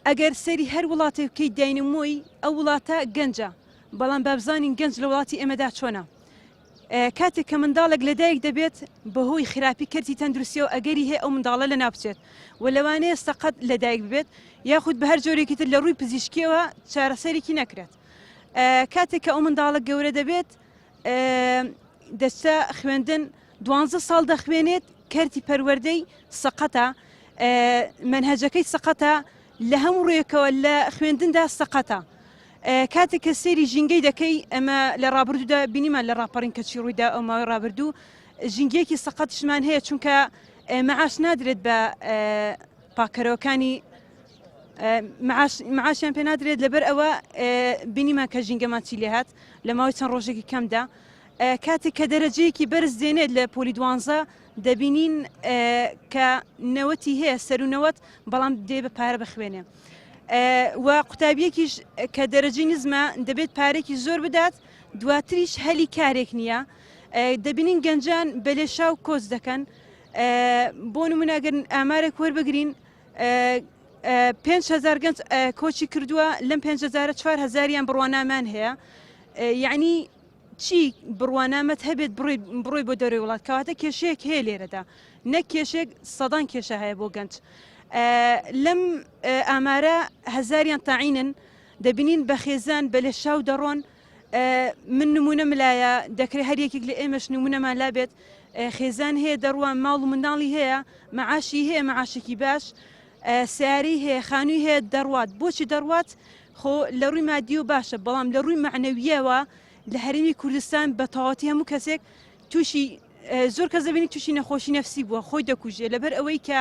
ئەگەر سەری هەر وڵاتێک بکەیت داینمۆی ئەو وڵاتە گەنجە بەڵام بابزانین گەنج لە وڵاتی ئێمەدا چۆنە کاتێک کە منداڵێک لەدایک دەبێت بەهۆی خراپی کەرتی تەندروستیەوە ئەگەری هەیە ئەو منداڵە لە ناوچێت و لەوانەیە سەقەت لەدایک ببێت یاخود بە هەر جۆرێکی تر لە ڕووی پزیشکیەوە چارەسەرێکی نەکرێت کاتێک کە ئەو منداڵە گەورە دەبێت دەستە خوێندن 12 ساڵ دەخوێنێت کەرتی پەروەردەی سەقەتە منهەجەکەی سەقەتە لە هەموو ڕێکەوە لە خوێندندا سەقەتە کاتێک کە سێری ژینگەی دەکەی ئەمە لە ڕابردوودا بینیمان لە ڕاپەڕین کەچی ڕوویدا ئەو ماوەی ڕابردوو ژینگەیەکی سەقەتشمان هەیە چونکە مەعاش نادرێت بە پاکەرەوەکانی معاشیان پێ نادرێت لەبەر ئەوە بینیمان کە ژینگەمان چی لێ هات لە ماوەی چەند ڕۆژێکی کەمدا کاتێک کە دەرەجەیەکی بەرز دێنێت لە پۆلی 12 دەبینین کە نەوەتی هەیە سەر و نەوەت بەڵام دێ بە پارە بخوێنێ و قوتابیەکیش کە دەرەجەی نزمە دەبێت پارێکی زۆر بدات دواتریش هەلی کارێک نییە دەبینین گەنجان بەلێشاو کۆز دەکەن بۆ نمونەگەر ئامارێک وەربگرین 5,000 گەنج کۆچی کردووە لەم 5,000 4,000یان بڕوانامان هەیە یعنی چی بڕوانامەت هەبێت بڕۆی بۆ دەروی وڵات کەواتە کێشەیەک هەیە لێرەدا نەک کێشێک سەدان کێشە هەیە بۆ گەنج لەم ئامارە هەزاریان تاعینن دەبینین بە خێزان بە لە شاو دەڕۆن من نمونە ملایە دەکرێت هەر یەکێک لە ئێمەش نمونەمان لابێت خێزان هەیە دەڕوان ماڵ و منداڵی هەیە مەعاشی هەیە مەعاشێکی باش سیاری هەیە خانووی هەیە دەڕوات بۆچی دەڕوات خۆ لە ڕووی مادی و باشە بەڵام لە ڕووی معنەویەوە لە هەرێمی کوردستان بە تەواوەتی هەموو کەسێک تووشی زۆر کەس دەبینی تووشی نەخۆشی نەفسی بووە خۆی دەکوژێ لەبەر ئەوەی کە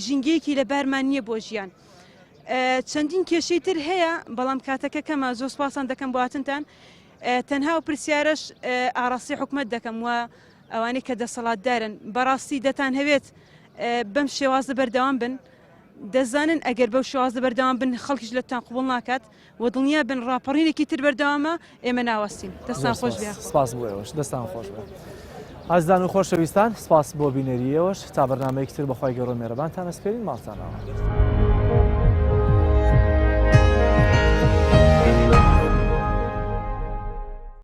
ژینگەیەکی لە بارمان نییە بۆ ژیان چەندین کێشەی تر هەیە بەڵام کاتەکە کەمە زۆر سپاسان دەکەم بۆ هاتنتان تەنها و پرسیارەش ئاراستی حکومەت دەکەم و ئەوانەی کە دەسەڵاتدارن بەڕاستی دەتان هەوێت بەم شێوازە بەردەوام بن دەزانن ئەگەر بەو شێوازە بەردەوام بن خەڵکیش لەتان قوبڵ ناکات و دڵنیا بن ڕاپەڕینێکی تر بەردەوامە ئێمە ناوەستین دەستان خۆش بێ سپاس بۆ ئێوەش دەستان خۆش بێ ئازدان و خۆشەویستان سپاس بۆ بینەریەوەش تا بەرنامەیەکی تر بەخوای گەورە مێرەبانتان ئەسپێرین ماڵتانەوە